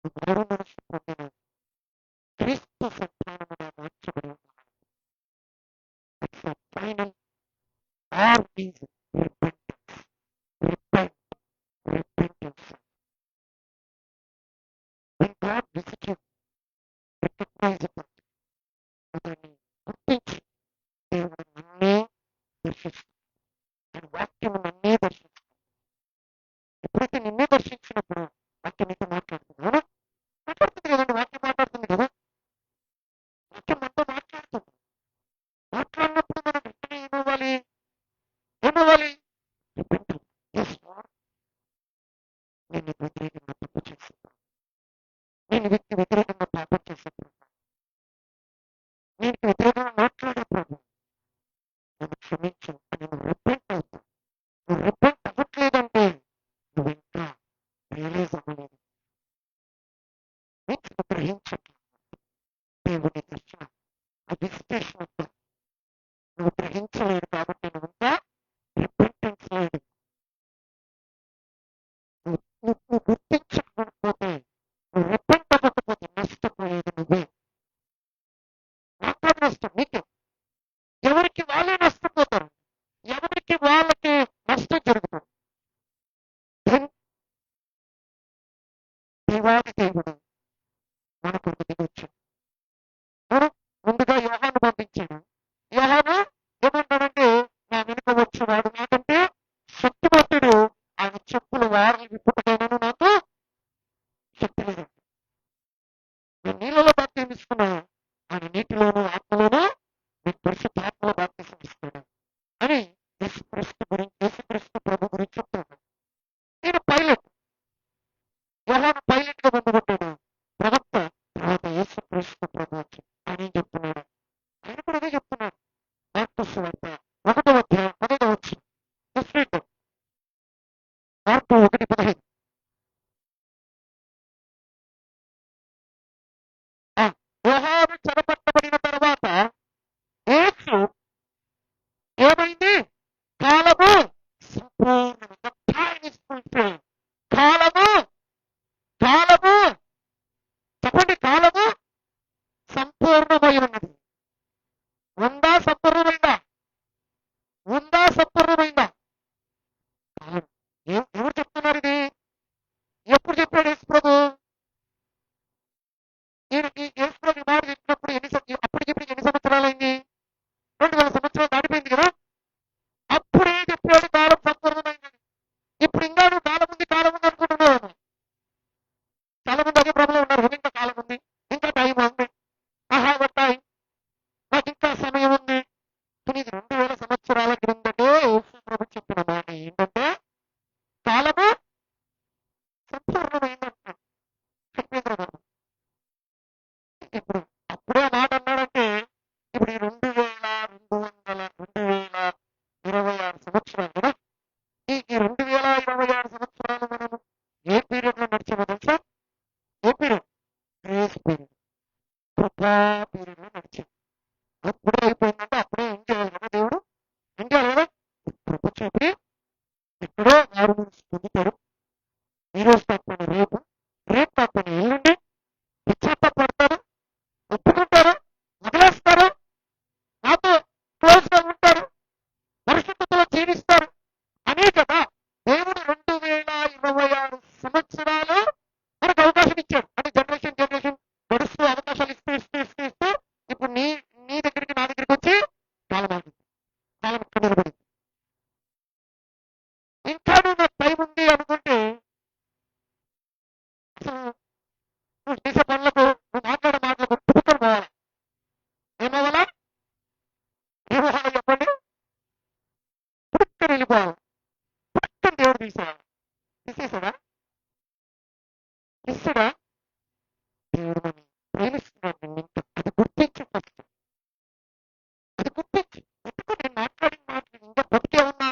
మారు మనసు పొందిన క్రీస్తు సంతానముగా మార్చబడి ఉన్నాం. It's a final or is repentance. Repent, repentance. When God visits you, recognize it. దాన్ని గుర్తించి దేవుడు నన్నే దర్శిస్తాడు. ఆయన వాక్యం నన్నే దర్శిస్తాడు. ఎప్పుడైతే నిన్నే దర్శించినప్పుడు వాక్యం నీతో మాట్లాడుతుంది. అవునా? మాట్లాడుతుంది కదండి, వాక్యం మాట్లాడుతుంది కదా. వాక్యం మనతో మాట్లాడుతుంది. మాట్లాడినప్పుడు మనం వెంటనే ఏమవ్వాలి? Repentance. Yes, Lord. నేను నీకు వ్యతిరేకంగా తప్పు చేశాను. నేను వ్యక్తి వ్యతిరేకంగా పాపం చేశాను. నేను వ్యతిరేకంగా మాట్లాడేప్పుడు నన్ను క్షమించు అని నువ్వు రిపెంట్ అవుతావు. నువ్వు రిపెంట్ అవ్వట్లేదంటే నువ్వు ఇంకా రియలైజ్ అవ్వలేదు. మీన్స్ నువ్వు గ్రహించట్లేదు దేవుని దర్శనం, ఆ విజిటేషన్ అంతా నువ్వు గ్రహించలేదు కాబట్టి నువ్వు ఇంకా రిపెంటెన్స్ లేదు. నువ్వు గుర్తించకపోతే, నువ్వు రిపెంట్ అవ్వకపోతే నష్టపోయేది నువ్వే. నాకు నష్టం, నీకే. ఎవరికి వాళ్ళే నష్టపోతారు, ఎవరికి వాళ్ళకి నష్టం జరుగుతుంది. దేవాది దేవుడు మన కొరకు దిగొచ్చాడు. ముందుగా యోహాను పంపించాడు. యోహాను ఏమంటాడంటే, నా వెనుక వచ్చేవాడు నాకంటే శక్తివంతుడు, ఆయన చెప్పులు వారిని విప్పుటకైనాను నాకు శక్తి లేదండి. నేను నీళ్ళలో బాప్తిసం ఇస్తున్నా, ఆయన నీటిలోను ఆత్మలోను మీకు పరిశుద్ధాత్మలో బాప్తిసం ఇస్తాడు అని యేసుక్రీస్తు ప్రభు గురించి చెప్తాడు. నేను పైలట్, యోహాను పైలట్ గా ముందుకుంటాడు. ప్రవక్త తర్వాత యేసుక్రీస్తు ప్రభు వచ్చి ఆయన ఏం చెప్తున్నాడు? ఆయన కూడా అదే చెప్తున్నాడు. మార్కు సువార్త 1వ అధ్యాయం 15వ వచనం. మార్కు 1:15. యోహాను చెరపట్టబడిన తర్వాత యేసు ఏమైంది? కాలము సంపూర్ణంగా కాలము చెప్పండి, కాలము సంపూర్ణమై ఉన్నది. ఉందా సంపూర్ణమైందా? కాలం. ఎవరు చెప్తున్నారు ఇది? ఎప్పుడు చెప్పాడు యేసు ప్రభు? యేసు ప్రభు మాట చెప్పినప్పుడు అప్పటికిప్పుడు ఎన్ని సంవత్సరాలైంది? 2000 సంవత్సరాలు దాటిపోయింది కదా. అప్పుడే చెప్పాడు కాలం సంపూర్ణమైందని. ఇప్పుడు ఇంకా నువ్వు కాలం ఉంది అనుకుంటున్నావు. చాలా మంది అదే ప్రభులో ఉన్నారు. ఇంకా కాలం ఉంది, ఇంకా టైం ఉంది, టైం, నాకు ఇంకా సమయం ఉంది. కానీ ఇది 2000 సంవత్సరాల క్రిందటే యేసు ప్రభు చెప్పిన మాట ఏంటంటే కాలము సంపూర్ణమైందంట. ఇప్పుడు అప్పుడే మాట అన్నాడంటే ఇప్పుడు ఈ 2026 సంవత్సరాలు కదా. ఈ 2026 సంవత్సరాలు మనము ఏ పీరియడ్ లో నడిచామో తెలుసా? A period? గ్రేస్ పీరియడ్, కృపా పీరియడ్ లో నడిచాం. అప్పుడే అయిపోయిందంటే అప్పుడే ఏం చేయాలి కదా దేవుడు? ఏం చేయాలి కదా? కృప చూపి ఎక్కడో మారు మనసు పొందుతారు. ఈ రోజు కాకపోయినా రేపు కాకపోయినా ఎల్లుండి పడతారు, ఒప్పుకుంటారు, వదిలేస్తారు, నాతో క్లోజ్ గా ఉంటారు, పరిశుద్ధతలో జీవిస్తారు అనే కదా దేవుడు 2026 సంవత్సరాలు మనకు అవకాశం ఇచ్చాడు. అంటే జనరేషన్ గడుస్తూ అవకాశాలు ఇస్తూ ఇప్పుడు నీ దగ్గరికి నా దగ్గరికి వచ్చి కాలం ఆగింది. కాలం ఇక్కడ నిలబడింది. ఇంకా నువ్వు నాకు టైం ఉంది అనుకుంటే అసలు నువ్వు చేసే పనులకు, నువ్వు మాట్లాడే మాటలకు పుట్టుకొని పోవాలి. ఏమవ్వాలా చెప్పండి? పుట్టుకొని వెళ్ళిపోవాలి. పుట్టుకొని దేవుడు తీసేసాడా? దేవుడు నన్ను ప్రేమిస్తున్నాడు. అది గుర్తించి ఫస్ట్, అది గుర్తించి ఎందుకు నేను మాట్లాడిన మాటలు ఇంకా బతికే ఉన్నా?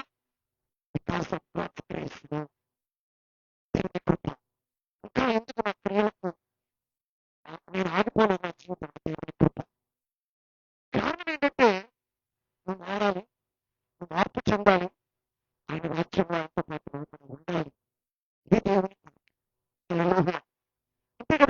Because of God's grace. దేవుని కృప. ఇంకా ఎందుకు నా క్రియలకు నేను ఆగిపోలేదు నా జీవితంలో? దేవుని కృప. కారణం ఏంటంటే నువ్వు మారాలి, నువ్వు మార్పు చెందాలి, ఆయన రాజ్యంలో ఆయనతో పాటు నువ్వు ఉండాలి. ఇది దేవుని కృప. అంతే కదా.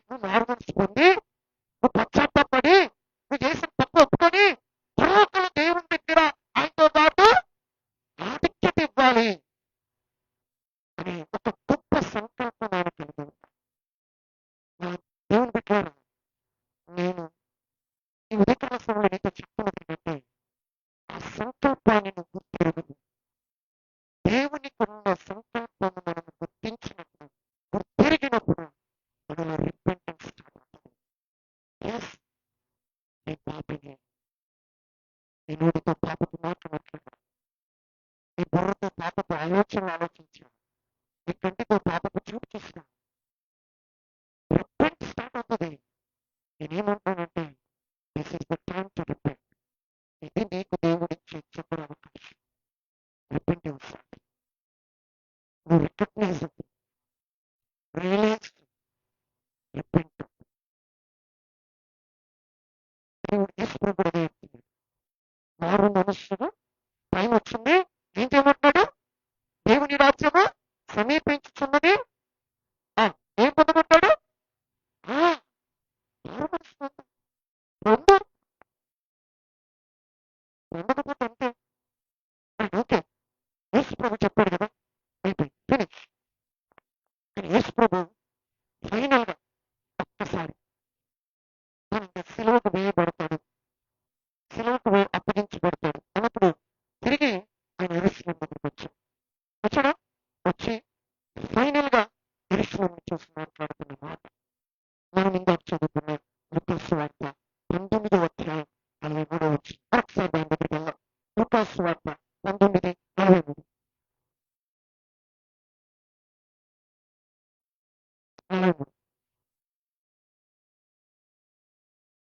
నువ్వు మారు మనసు పొంది నువ్వు పశ్చాత్తాపడి నువ్వు చేసిన తప్పు ఒప్పుకొని యువకులు దేవుని దగ్గర ఆయనతో పాటు ఆధిక్యత ఇవ్వాలి అని ఒక గొప్ప సంకల్పం ఆయన కలిగి ఉన్నాడు. నా దేవుని బిడ్డలారా, నేను ఈ ఉదయకాల సమయంలో నీతో చెప్తున్నది ఏంటంటే ఆ సంకల్పాన్ని నువ్వు గుర్తిరగదు. దేవునికి ఉన్న సంకల్పాన్ని మనం గుర్తించినప్పుడు గుర్తిరిగినప్పుడు మనలో రిపెంటెన్స్ స్టార్ట్ అవుతుంది. ఎస్, నేను పాపిని, నీ నోటితో పాపపు మాటలు మాట్లాడాను, నీ బుర్రతో పాపపు ఆలోచనలు ఆలోచించాను, నీ కంటితో పాపపు చూపు చూస్తాను. రిపెంట్ స్టార్ట్ అవుతుంది. నేనేమంటానంటే this is the time to repent. ఇది నీకు దేవుడిచ్చే చివరి అవకాశం. రిపెంటెన్స్. నువ్వు రికగ్నైజ్ అవుతుంది, రియలైజ్, రిపెంట్. దేవుడు యేసు కూడా చెప్తున్నాడు, మారు మనస్సును టైం వచ్చింది. ఏం చేయమంటున్నాడు? దేవుని రాజ్యము సమీపించుచున్నది. ఏం పొందమంటాడు? మారు మనస్సు రెండు ఉండకపోతే అంతే. ఓకే, యేసు ప్రభు చెప్పాడు కదా, అయిపోయింది, ఫినిష్. కానీ యేసు ప్రభు ఫైనల్ గా ఒక్కసారి తన సిలువకు వేయబడతాడు, సిలువకు అప్పగించబడతాడు అన్నప్పుడు తిరిగి ఆయన యెరూషలేము దగ్గరికి వచ్చాడా? వచ్చి ఫైనల్ గా యెరూషలేమును చూసి మాట్లాడుతున్న మాట మనం ఇందాక చదువుకున్న లూకాసు వార్త 19వ అధ్యాయం 43వ వచనం. ఒకసారి దాని దగ్గరికి వెళ్దాం. లూకాసు వార్త 19:43.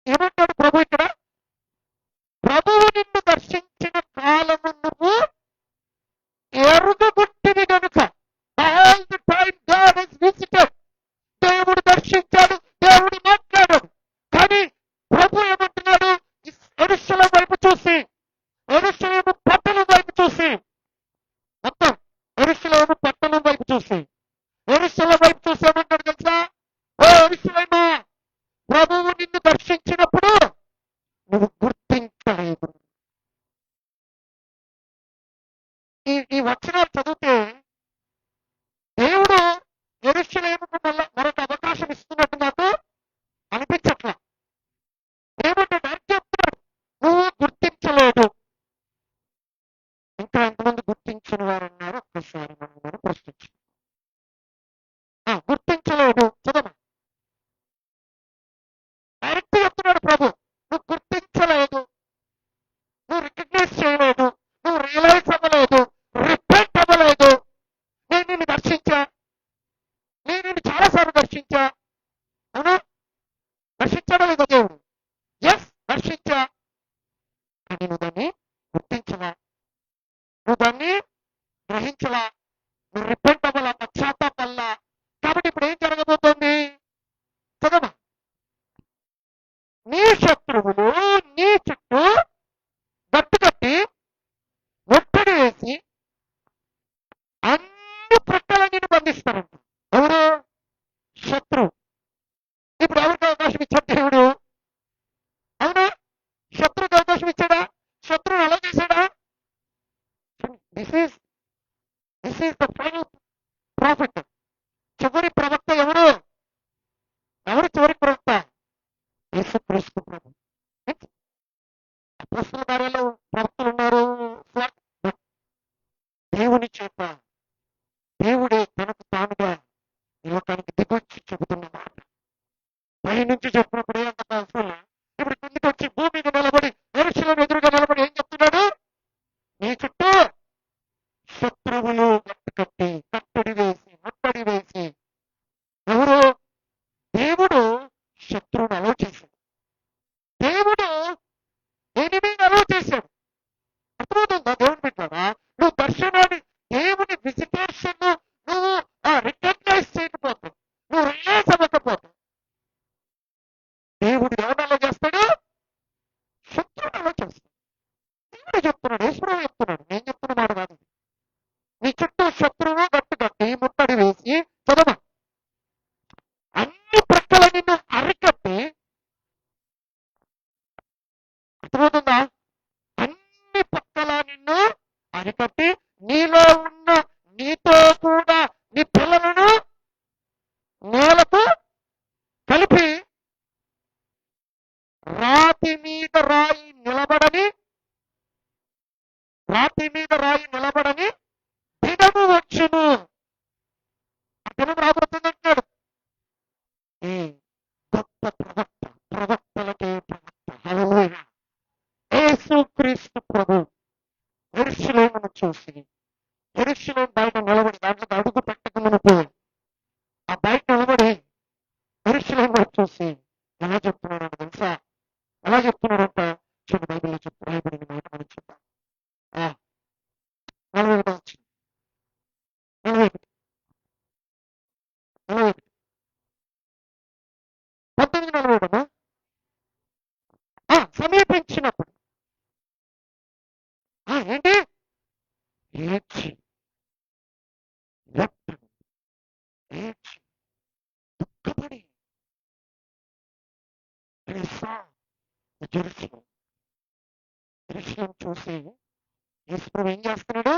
ఏమంటాడు ప్రభు ఇక్కడ? ప్రభువు నిన్ను దర్శించిన కాలము నువ్వు ఎరుగబుట్టివి గనుక. All the time God has visited. దేవుడు దర్శించాడు, దేవుడు మాట్లాడాడు. కానీ ప్రభు ఏమంటున్నాడు? యెరూషలేము వైపు చూసి, యెరూషలేము పట్టణం వైపు చూసి, మొత్తం యెరూషలేము పట్టణం వైపు చూసి, యెరూషలేము వైపు చూసి ఏమంటాడు తెలుసా? ఓ యెరూషలేము, ప్రభువు నిన్ను దర్శించినప్పుడు నువ్వు గుర్తించలేదు. ఈ వచనాలు చదివితే దేవుడు యెరూషలేముకు మరొక అవకాశం ఇస్తున్నట్టు నాకు అనిపించట్లా. దేవుడు డైరెక్ట్ చెప్తున్నాడు, నువ్వు గుర్తించలేదు. ఇంకా ఎంతమంది గుర్తించిన వారు ఉన్నారు? ఒక్కసారి మనం ప్రశ్నించాం. గుర్తించలేదు. చదవమా. డైరెక్ట్ చెప్తున్నాడు ప్రభు, నువ్వు గుర్తించలేదు, నువ్వు రికగ్నైజ్ చేయలేదు, నువ్వు రియలైజ్ అవ్వలేదు, రిపెంట్ అవ్వలేదు. నేను నిన్ను దర్శించా, నేను నిన్ను చాలాసార్లు దర్శించా. అవునా? దర్శించాడా లేదా దేవుడు? ఎస్, దర్శించా. కానీ నువ్వు దాన్ని గుర్తించవా, నువ్వు దాన్ని గ్రహించలా, నువ్వు రిపెంట్ అవ్వాలా, పశ్చాత్తాపల్లా. కాబట్టి ఇప్పుడు ఏం జరగబోతోంది? చదవమా. నీ శత్రువులు నీ చుట్టూ గట్టుకట్టి ఒత్తిడి వేసి అన్ని ప్రక్కల నేను బంధిస్తారంట. ఎవరు? శత్రువు. ఇప్పుడు ఎవరికి అవకాశం ఇచ్చాడు దేవుడు? అవునా? శత్రువుకి అవకాశం ఇచ్చాడా? శత్రువు ఎలా చేశాడా? This is the final profit. చివరి ప్రవక్త ఎవరు? ఎవరు చివరి ప్రవక్త? యేసుక్రీస్తు ప్రభు. అపోస్తలుల కార్యాల్లో ప్రవక్తలు ఉన్నారు. దేవుని చేత దేవుడే తనకు తానుగా ఈ లోకానికి దిగొచ్చి చెబుతున్న మాట పై నుంచి చెప్పినప్పుడు ఏమంత అవసరం. ఇప్పుడు కిందికి వచ్చి భూమి మీద నిలబడి యెరూషలేము ఎదురుగా నిలబడి ఏం చెప్తున్నాడు? నీ చుట్టూ శత్రువులు కట్టి కట్టడి వేసి ముట్టడి వేసి. ఎవరు? దేవుడు శత్రువుని అలౌ చేశాడు. దేవుడు ఎనిమిది అలౌ చేశాడు. అర్థమవుతుందా దేవుని పెట్టారా? నువ్వు దర్శనాన్ని, దేవుని విజిటేషన్ నువ్వు రికగ్నైజ్ చేయకపోతే, నువ్వు రిలీజ్ అవ్వకపోతే దేవుడు ఎవరు అలౌ చేస్తాడు? శత్రువుని అలౌ చేస్తాడు. దేవుడు చెప్తున్నాడు, ఈశ్వరుడు చెప్తున్నాడు, నేను చెప్తున్న మాట కాదు. నీ చుట్టూ శత్రువు గట్టు కట్టి ముట్టడి వేసి చదవ అన్ని ప్రక్కల నిన్ను రాతి మీద రాయి నిలబడని దినము వచ్చును. ఆ దినం రాబోతుందంటున్నాడు. ఈ గొప్ప ప్రవక్తలకే ప్రవక్త. హల్లెలూయా. యేసుక్రీస్తు ప్రభు యెరూషలేమును చూసి, యెరూషలేము బయట నిలబడి, దాంట్లో అడుగు పెట్టక మునుపు ఆ బయట నిలబడి యెరూషలేమును చూసి ఎలా చెప్తున్నాడంట తెలుసా? ఎలా చెప్తున్నాడంట? చూడండి, బైబిల్లో రాయబడిన మాట మనం చూద్దాం. 41వ వచనం. 41, 41, 19:41. సమీపించినప్పుడు ఏంటి? ఏడ్చి రక్తము, ఏడ్చి దుఃఖపడి యెరూషలేము చూసి యేసు ప్రభు ఏం చేస్తున్నాడు?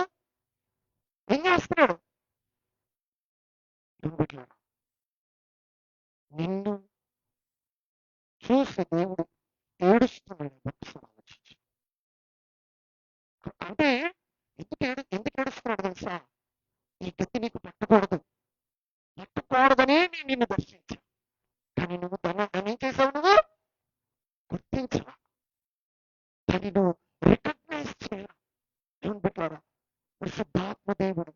బిడ్డలారా, నిన్ను చూసి దేవుడు ఏడుస్తున్నాడు. ఒకసారి ఆలోచించు. అంటే ఎందుకు ఏడుస్తున్నాడు తెలుసా? ఈ గతి నీకు పట్టకూడదనే నేను నిన్ను దర్శించాను. కానీ నువ్వు దాన్ని ఏం చేసావు? నువ్వు గుర్తించవా? దాన్ని నువ్వు రికగ్నైజ్ చేయాలి. ఏం పెట్టారా? పరిశుద్ధాత్మ దేవుడు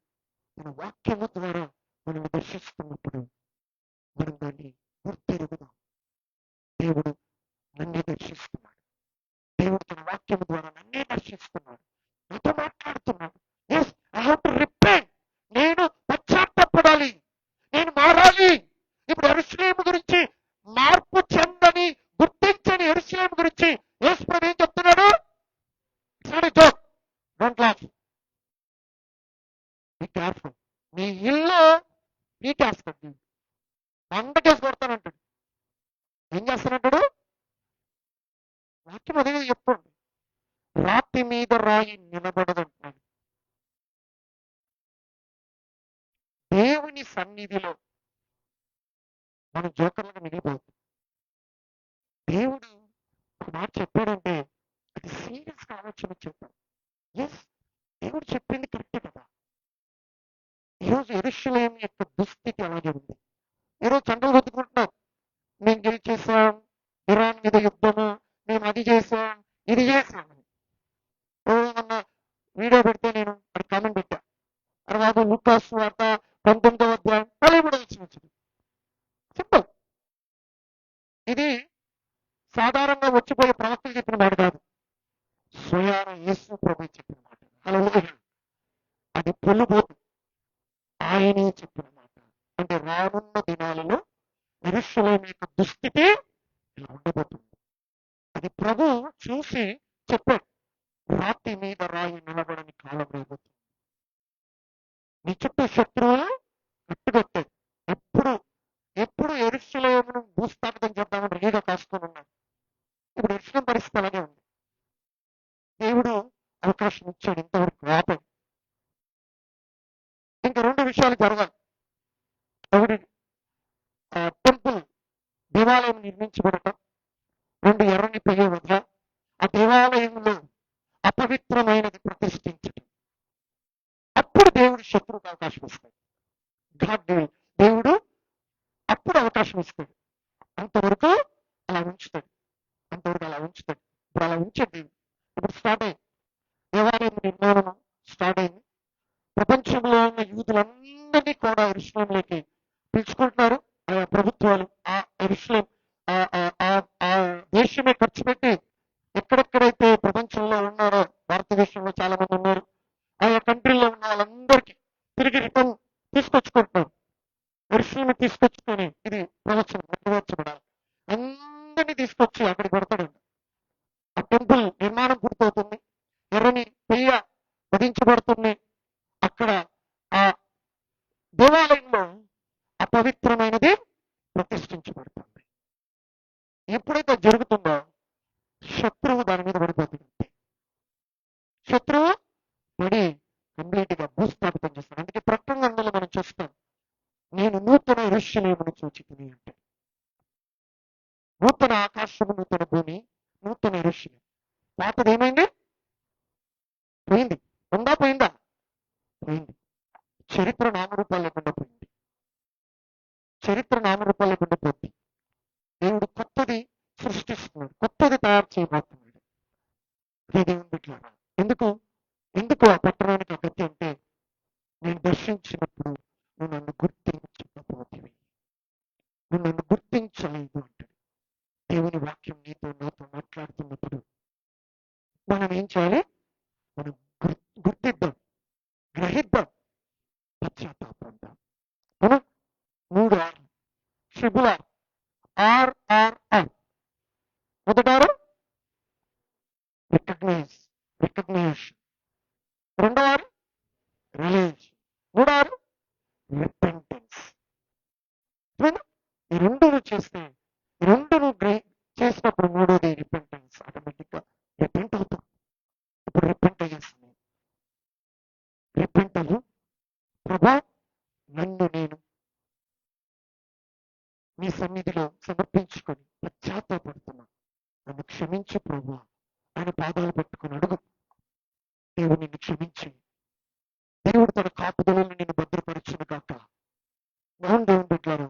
మన వాక్యము ద్వారా మనం దర్శిస్తున్నప్పుడు మనం దాన్ని గుర్తెరుగుదాం. దేవుడు నన్నే దర్శిస్తున్నాడు. దేవుడు తన వాక్యము ద్వారా నన్నే దర్శిస్తున్నాడు. నాతో మాట్లాడుతున్నాడు. Yes, I have to repent. నేను పశ్చాత్తాపడాలి. నేను మారాలి. ఇప్పుడు యెరూషలేము గురించి, మార్పు చెందని, గుర్తించని యెరూషలేము గురించి యేసు ప్రభు ఏం చెప్తున్నాడు? Don't laugh. Be careful. నీ ఇల్లు పీకేస్తాడు, వంటకేసి కొడతానంటాడు. ఏం చేస్తానంటాడు? వాక్యం అదే చెప్పండి. రాతి మీద రాయి నిలబడదంటాడు. దేవుని సన్నిధిలో మనం జోకర్లుగా మిగిలిపోతుంది. దేవుడు ఒక మాట చెప్పాడంటే అది సీరియస్ గా ఆలోచన చెప్పాడు. ఎస్, దేవుడు చెప్పింది కరెక్టే కదా. ఈరోజు యెరూషలేము యొక్క దుస్థితి అలాగే ఉంది. ఈరోజు చండలు బతుకుంటున్నాం. మేము గెలిచేసాం, ఇరాన్ మీద యుద్ధము, మేము అది చేసాం, ఇది చేసాం. మొన్న వీడియో పెడితే నేను అది కామెంట్ పెట్టా. తర్వాత లూకాసు వార్త 19వ అధ్యాయం 13వ వచనం. సింపుల్. ఇది సాధారణంగా వచ్చిపోయే ప్రవక్తలు చెప్పిన మాట కాదు, స్వయాన యేసు ప్రభు చెప్పిన మాట. హల్లెలూయా. అది పొల్లుబోదు, ఆయనే చెప్పిన మాట. అంటే రానున్న దినాలలో యెరూషలేము యొక్క దుస్థితి ఇలా ఉండబోతుంది. అది ప్రభు చూసి చెప్పాడు. రాతి మీద రాయి నిలబడని కాలం రాబోతుంది. నీ చుట్టూ శత్రువులు కట్టుకొట్టాడు. ఎప్పుడు యెరూషలేమును భూస్థాపితం చేద్దామని రెడీగా కాసుకొని ఉన్నాడు. ఇప్పుడు యెరూషలేము పరిస్థితి అలాగే ఉంది. దేవుడు అవకాశం ఇచ్చాడు, ఇంతవరకు ఆపాడు. ఇంకా 2 విషయాలు జరగాలి. ఒకటి, టెంపుల్ దేవాలయం నిర్మించబడటం. 2, ఎర్రని పెయ్య వద్ద ఆ దేవాలయంలో అపవిత్రమైనది ప్రతిష్ఠించటం. అప్పుడు దేవుడు శత్రువుకు అవకాశం ఇస్తాడు. దేవుడు అప్పుడు అవకాశం ఇస్తాడు. అంతవరకు అలా ఉంచుతాడు. ఇప్పుడు అలా ఉంచండి. ఇప్పుడు స్టార్ట్ అయింది, దేవాలయం నిర్మాణం స్టార్ట్ అయింది. ప్రపంచంలో ఉన్న యూదులందరినీ కూడా యెరూషలేములోకి పిలుచుకుంటున్నారు ఆయా ప్రభుత్వాలు. ఆ యెరూషలేం ఆ దేశమే ఖర్చు పెట్టి ఎక్కడెక్కడైతే ప్రపంచంలో ఉన్నారో, భారతదేశంలో చాలా మంది ఉన్నారు, ఆయా కంట్రీల్లో ఉన్న వాళ్ళందరికీ తిరిగి రిటర్న్ తీసుకొచ్చుకుంటున్నారు. యెరూషలేము తీసుకొచ్చుకొని ఇది ప్రవచనం నెరవేర్చబడాలి. అందరినీ తీసుకొచ్చి అక్కడికి పెడతాడు. ఆ టెంపుల్ నిర్మాణం పూర్తవుతుంది. ఎర్రని పెయ్య వధించబడుతుంది. అక్కడ ఆ దేవాలయంలో అపవిత్రమైనది ప్రతిష్ఠించబడుతుంది. ఎప్పుడైతే జరుగుతుందో శత్రువు దాని మీద పడిపోతుంది. శత్రువు పడి కంప్లీట్ గా భూస్థాపితం చేస్తాడు. అందుకే ప్రకటన గ్రంథంలో మనం చూస్తాం, నేను నూతన యెరూషలేమును చూచితిని అంటే నూతన ఆకాశము, నూతన భూమి, నూతన యెరూషలేము. పాతది ఏమైంది? పోయింది. ఉందా పోయిందా? పోయింది. చరిత్ర నామరూపాలు లేకుండా పోయింది. చరిత్ర నామరూపాలు లేకుండా పోయింది. దేవుడు కొత్తది సృష్టిస్తున్నాడు, కొత్తది తయారు చేయబోతున్నాడు. అదే దేవుని బిడ్డలారా. ఎందుకు ఎందుకు ఆ పట్టణానికి గతి అంటే, నేను దర్శించినప్పుడు నువ్వు నన్ను గుర్తించకపోతివి, నువ్వు నన్ను గుర్తించలేదు అంటాడు. దేవుని వాక్యం నీతో నాతో మాట్లాడుతున్నప్పుడు మనం ఏం చేయాలి? మనం గుర్తిద్దాం, గ్రహిద్దాం, పశ్చాత్తాపడదాం. అవునా? 3 ఆర్ ట్రిపుల్ ఆర్. మొదటారు రికగ్నైజేషన్. రెండవారు రిలీజ్. మూడవారు రిపెంటెన్స్. ఈ రెండు నువ్వు చేస్తే, ఈ రెండు నువ్వు చేసినప్పుడు మూడోది రిపెంటెన్స్. ఆటోమేటిక్ గా రిపెంట్ అవుతాం. ఇప్పుడు రిపెంట్ అయ్యేస్తుంది. రిపెంట్ అయ్యి, ప్రభా నన్ను నేను నీ సన్నిధిలో సమర్పించుకొని పశ్చాత్తాపడుతున్నా, నన్ను క్షమించు ప్రభా ఆయన పాదాలు పట్టుకుని అడుగు. దేవుడు నిన్ను క్షమించి, దేవుడు తన కాపుదలను నిన్ను భద్రపరచును కాక. మౌన్ దేవుని బిడ్డలారా,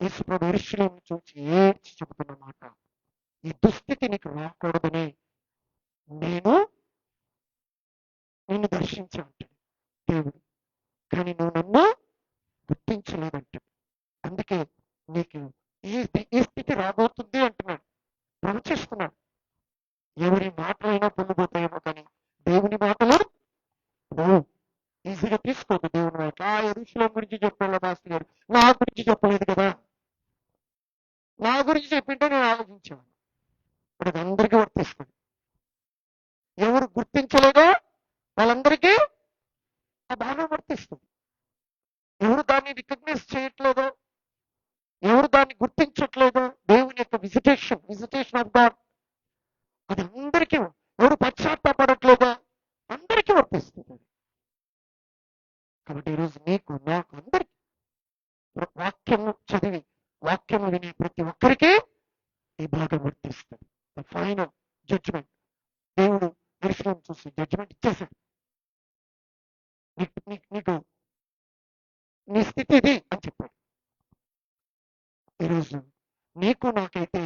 యేసు ప్రభు యెరూషలేమును చూసి ఏడ్చి చెబుతున్న మాట, ఈ దుస్థితి నీకు రాకూడదని నేను నిన్ను దర్శించాను దేవుడు, కానీ నువ్వు నన్ను గుర్తించలేదంటాడు. అందుకే నీకు ఈ స్థితి రాబోతుంది అంటున్నాడు, ప్రవచిస్తున్నాడు. ఎవరి మాటలైనా పొందిపోతాయేమో, కానీ దేవుని మాటలు ఈజీగా తీసుకోదు. దేవుని మాట యెరూషలేము గురించి చెప్పాల మాస్టర్ గారు, నా గురించి చెప్పలేదు కదా. నా గురించి చెప్పింటే నేను ఆలోచించాను. ఇప్పుడు అది అందరికీ వర్తిస్తుంది. ఎవరు గుర్తించలేదో వాళ్ళందరికీ ఆ భావం వర్తిస్తుంది. ఎవరు దాన్ని రికగ్నైజ్ చేయట్లేదో, ఎవరు దాన్ని గుర్తించట్లేదో, దేవుని యొక్క విజిటేషన్ ఆఫ్ గాడ్, అది అందరికీ, ఎవరు పశ్చాత్తాపడట్లేదో అందరికీ వర్తిస్తుంది. కాబట్టి ఈరోజు నీకు, నాకు, అందరికి వాక్యము చదివి వాక్యము వినే ప్రతి ఒక్కరికి ఈ భాగం వర్తిస్తుంది. The final judgement. దేవుడు యెరూషలేము చూసి జడ్జిమెంట్ ఇచ్చేశాడు. నీకు నీ స్థితి ఇది అని చెప్పాడు. ఈరోజు నీకు నాకైతే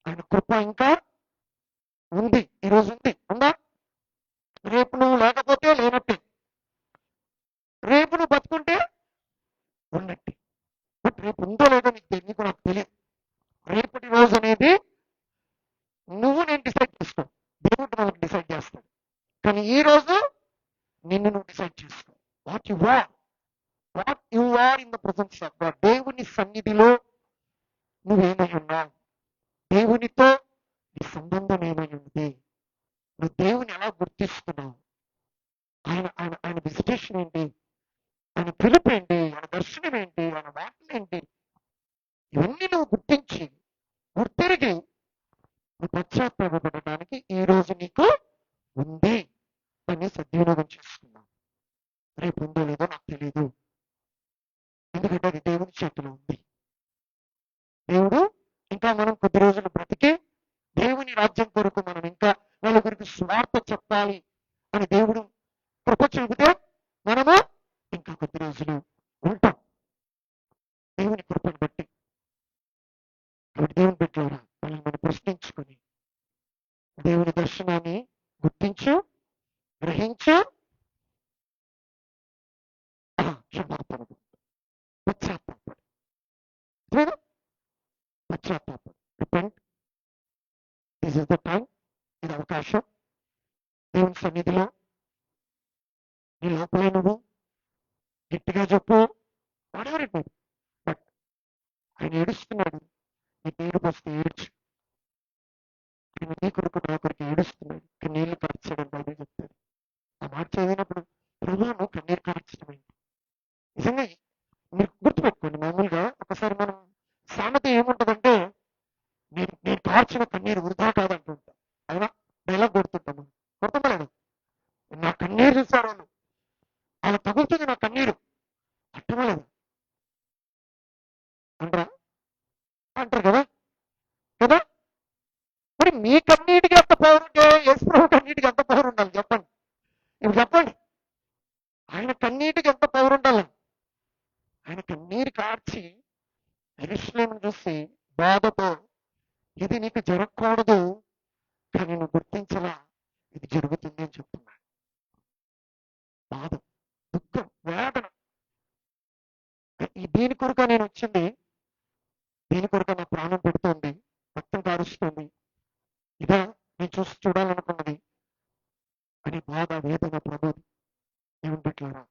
ఆయన కృప ఇంకా ఉంది. ఈరోజు ఉందా? రేపు నువ్వు లేకపోతే లేనట్టే, రేపు నువ్వు బతుకుంటే ఉన్నట్టే. బట్ రేపు ఉందో లేదో నీకు నాకు తెలియదు. రేపటి రోజు అనేది నువ్వు నేను డిసైడ్ చేసుకో, దేవుడు మనకు డిసైడ్ చేస్తాడు. కానీ ఈ రోజు నిన్ను నువ్వు డిసైడ్ చేసుకో. What you are in the presence of God. దేవుని సన్నిధిలో నువ్వేమై ఉన్నావు, దేవునితో నీ సంబంధం ఏమై ఉంది, నువ్వు దేవుని ఎలా గుర్తిస్తున్నావు, ఆయన విజిటేషన్ ఏంటి, ఆయన పిలుపు ఏంటి, ఆయన దర్శనం ఏంటి, ఆయన మాటలు ఏంటి, ఇవన్నీ నువ్వు గుర్తిరిగి నువ్వు పశ్చాత్తాపడటానికి ఈ రోజు నీకు ఉంది అని సద్వినియోగం చేసుకున్నావు. రేపు ఉందో లేదో నాకు తెలియదు, ఎందుకంటే అది దేవుని చేతిలో ఉంది. దేవుడు ఇంకా మనం కొద్ది రోజులు బ్రతికి దేవుని రాజ్యం కొరకు మనం ఇంకా నలుగురికి స్వార్థ చెప్పాలి అని దేవుడు కృప చూపితే మనము ఇంకా కొద్ది రోజులు ఉంటాం దేవుని కృపను బట్టి. దేవుని బిడ్డలారా, మనం ప్రశ్నించుకొని దేవుని దర్శనాన్ని గుర్తించు, గ్రహించు, క్షమాపణ పశ్చాత్తాపడు. Repent. This is the time. ఇది అవకాశం. దేవుని సన్నిధిలో నీ లోపలే నువ్వు గట్టిగా చెప్పు, వాడేవారండి. బట్ ఆయన ఏడుస్తున్నాడు, నీకు ఏడుపు వస్తే ఏడ్చు. ఆయన నీ కొరకు నా కొరకు ఏడుస్తున్నాడు, కన్నీళ్లు కార్చాడని బైబిల్ చెప్తాడు. ఆ మాట చదివినప్పుడు ప్రభు నువ్వు కన్నీరు కార్చడం ఏంటి? నిజంగా మీరు గుర్తుపెట్టుకోండి, మామూలుగా ఒకసారి మనం సామెత ఏముంటదంటే, నేను కార్చిన కన్నీరు వృధా కాదంటుంటా. అయినా డైలాగ్ కొడుతుంటాం, కొడుతుందా? నా కన్నీరు చూసారు వాళ్ళు, అలా తగులుతుంది నా కన్నీరు, అర్థమలేదు అంటారా? అంటారు కదా. మీ కన్నీటికి ఎంత పవర్ ఉంటే యేసుప్రభు కన్నీటికి ఎంత పవర్ ఉండాలి చెప్పండి. ఇప్పుడు చెప్పండి, ఆయన కన్నీటికి ఎంత పవర్ ఉండాలి? ఆయన కన్నీరు కార్చి యెరూషలేమును చూసి బాధతో, ఇది నీకు జరగకూడదు కానీ నువ్వు గుర్తించలా, ఇది జరుగుతుంది అని చెప్తున్నాడు. బాధ, దుఃఖం, వేదన. దీని కొరకు నేను వచ్చింది, దీని కొరకు నా ప్రాణం పెడుతోంది, రక్తం కారుస్తుంది, ఇదే నేను చూడాలనుకున్నది అని బాధ, వేదన ప్రభు దేవుని పెట్టారా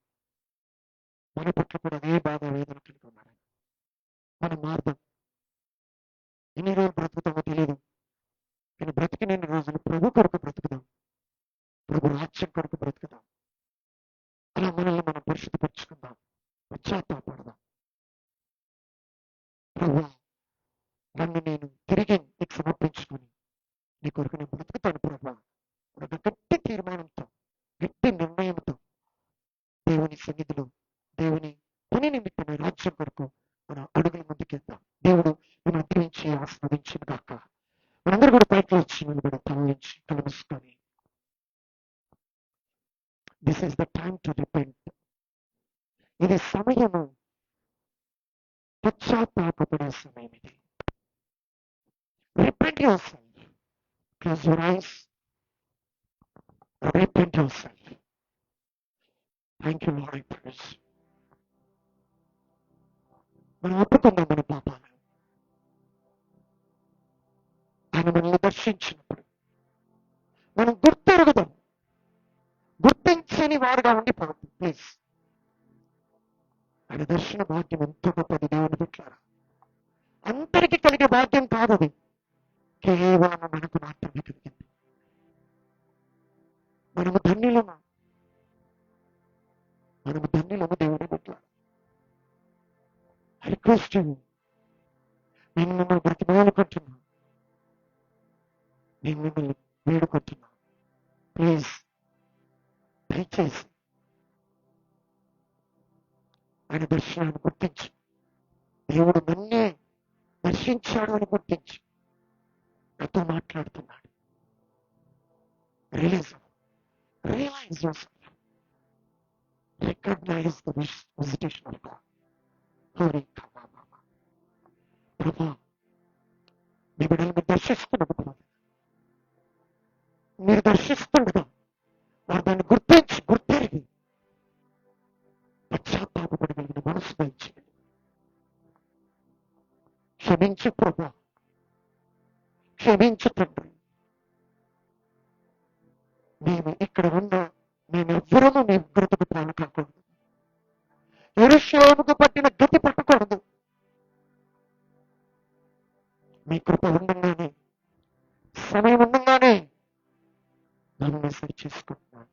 మన పట్ల కూడా అదే బాధ, వేదన కలిగి ఉన్నారు. మన మార్గం ఎన్ని రోజులు బ్రతుకుతామో తెలియదు, కానీ బ్రతికినన్ని రోజులు ప్రభు కొరకు బ్రతుకుదాం, ప్రభు రాజ్యం కొరకు బ్రతుకుదాం. అలా మనల్ని మనం పరిశుద్ధపరుచుకుందాం, పశ్చాత్తాపడదాం. ప్రభు, నన్ను నేను తిరిగి నీకు సమర్పించుకొని నీ కొరకు నేను బ్రతుకుతాను ప్రభు. ఒక గట్టి తీర్మానంతో, గట్టి నిర్ణయంతో దేవుని సన్నిధిలో, దేవుని పని నిమిత్తమైన రాజ్యం కొరకు మన అడుగుల ముందుకెళ్తాం. దేవుడు మిమ్మల్ని దీవించి ఆస్వాదించిన కాక. మనందరూ కూడా పైకి వచ్చి నిలబడి తల నుంచి కలుసుకొని, this is the time to repent. ఇది సమయము, పశ్చాత్తాపపడే సమయం ఇది. Repent yourself. Close your eyes. Repent yourself. Thank you, Lord, I praise. మనం ఒప్పుకుందాం మన పాపాలను. ఆయన మనల్ని దర్శించినప్పుడు మనం గుర్తెరుగుదాం. గుర్తించని వారుగా ఉండిపోవద్దు ప్లీజ్. ఆయన దర్శన భాగ్యం ఎంతో గొప్పది దేవుని పెట్టారా. అందరికీ కలిగే భాగ్యం కాదు అది, కేవలం మనకు మాత్రమే కలిగింది. మనము ధన్యులము, మనము ధన్యులము దేవుని పెట్టారు. I request you, నేను మిమ్మల్ని బ్రతిమాలుకుంటున్నా, నేను మిమ్మల్ని వేడుకుంటున్నా, ప్లీజ్ దయచేసి ఆయన దర్శనాన్ని గుర్తించి, దేవుడు నన్నే దర్శించాడు అని గుర్తించి నాతో మాట్లాడుతున్నాడు. Realise yourself. Recognize the visitation of God. ప్రభా, మీ బిడ్డలు మీరు దర్శిస్తున్నప్పుడు, మీరు దర్శిస్తుండగా వారు దాన్ని గుర్తెరిగి పశ్చాత్తాపడగలిగిన మనసు దయచేయండి. క్షమించు ప్రభా, క్షమించు తండ్రి. మేము ఇక్కడ ఉన్న మేమెవ్వరము మీ ఉగ్రతకు పాలు కాకూడదు, యెరూషలేముకు పట్టిన గతి పట్టకూడదు. మీ కృప ఉండగానే, సమయం ఉండగానే నన్ను సరి చేసుకుంటున్నాను,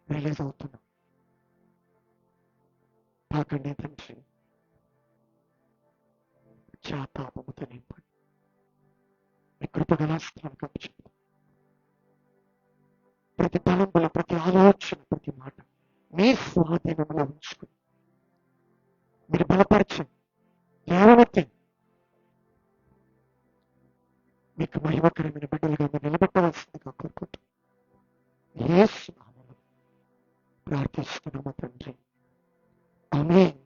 రిలీజ్ అవుతున్నా. తాకండి తండ్రి, చాతాపముతో నింపండి. మీ కృపగల స్థానికి వచ్చింది. ప్రతి తలంపుల, ప్రతి ఆలోచన, ప్రతి మాట మీ స్వాధీనంలో ఉంచుకుని మీరు బలపరచండి. లేవనెత్తి మీకు మహిమకరమైన బిడ్డలుగా మీరు నిలబెట్టవలసిందిగా కోరుకుంటూ యేసు నామములో ప్రార్థిస్తున్నాము తండ్రి. ఆమేన్.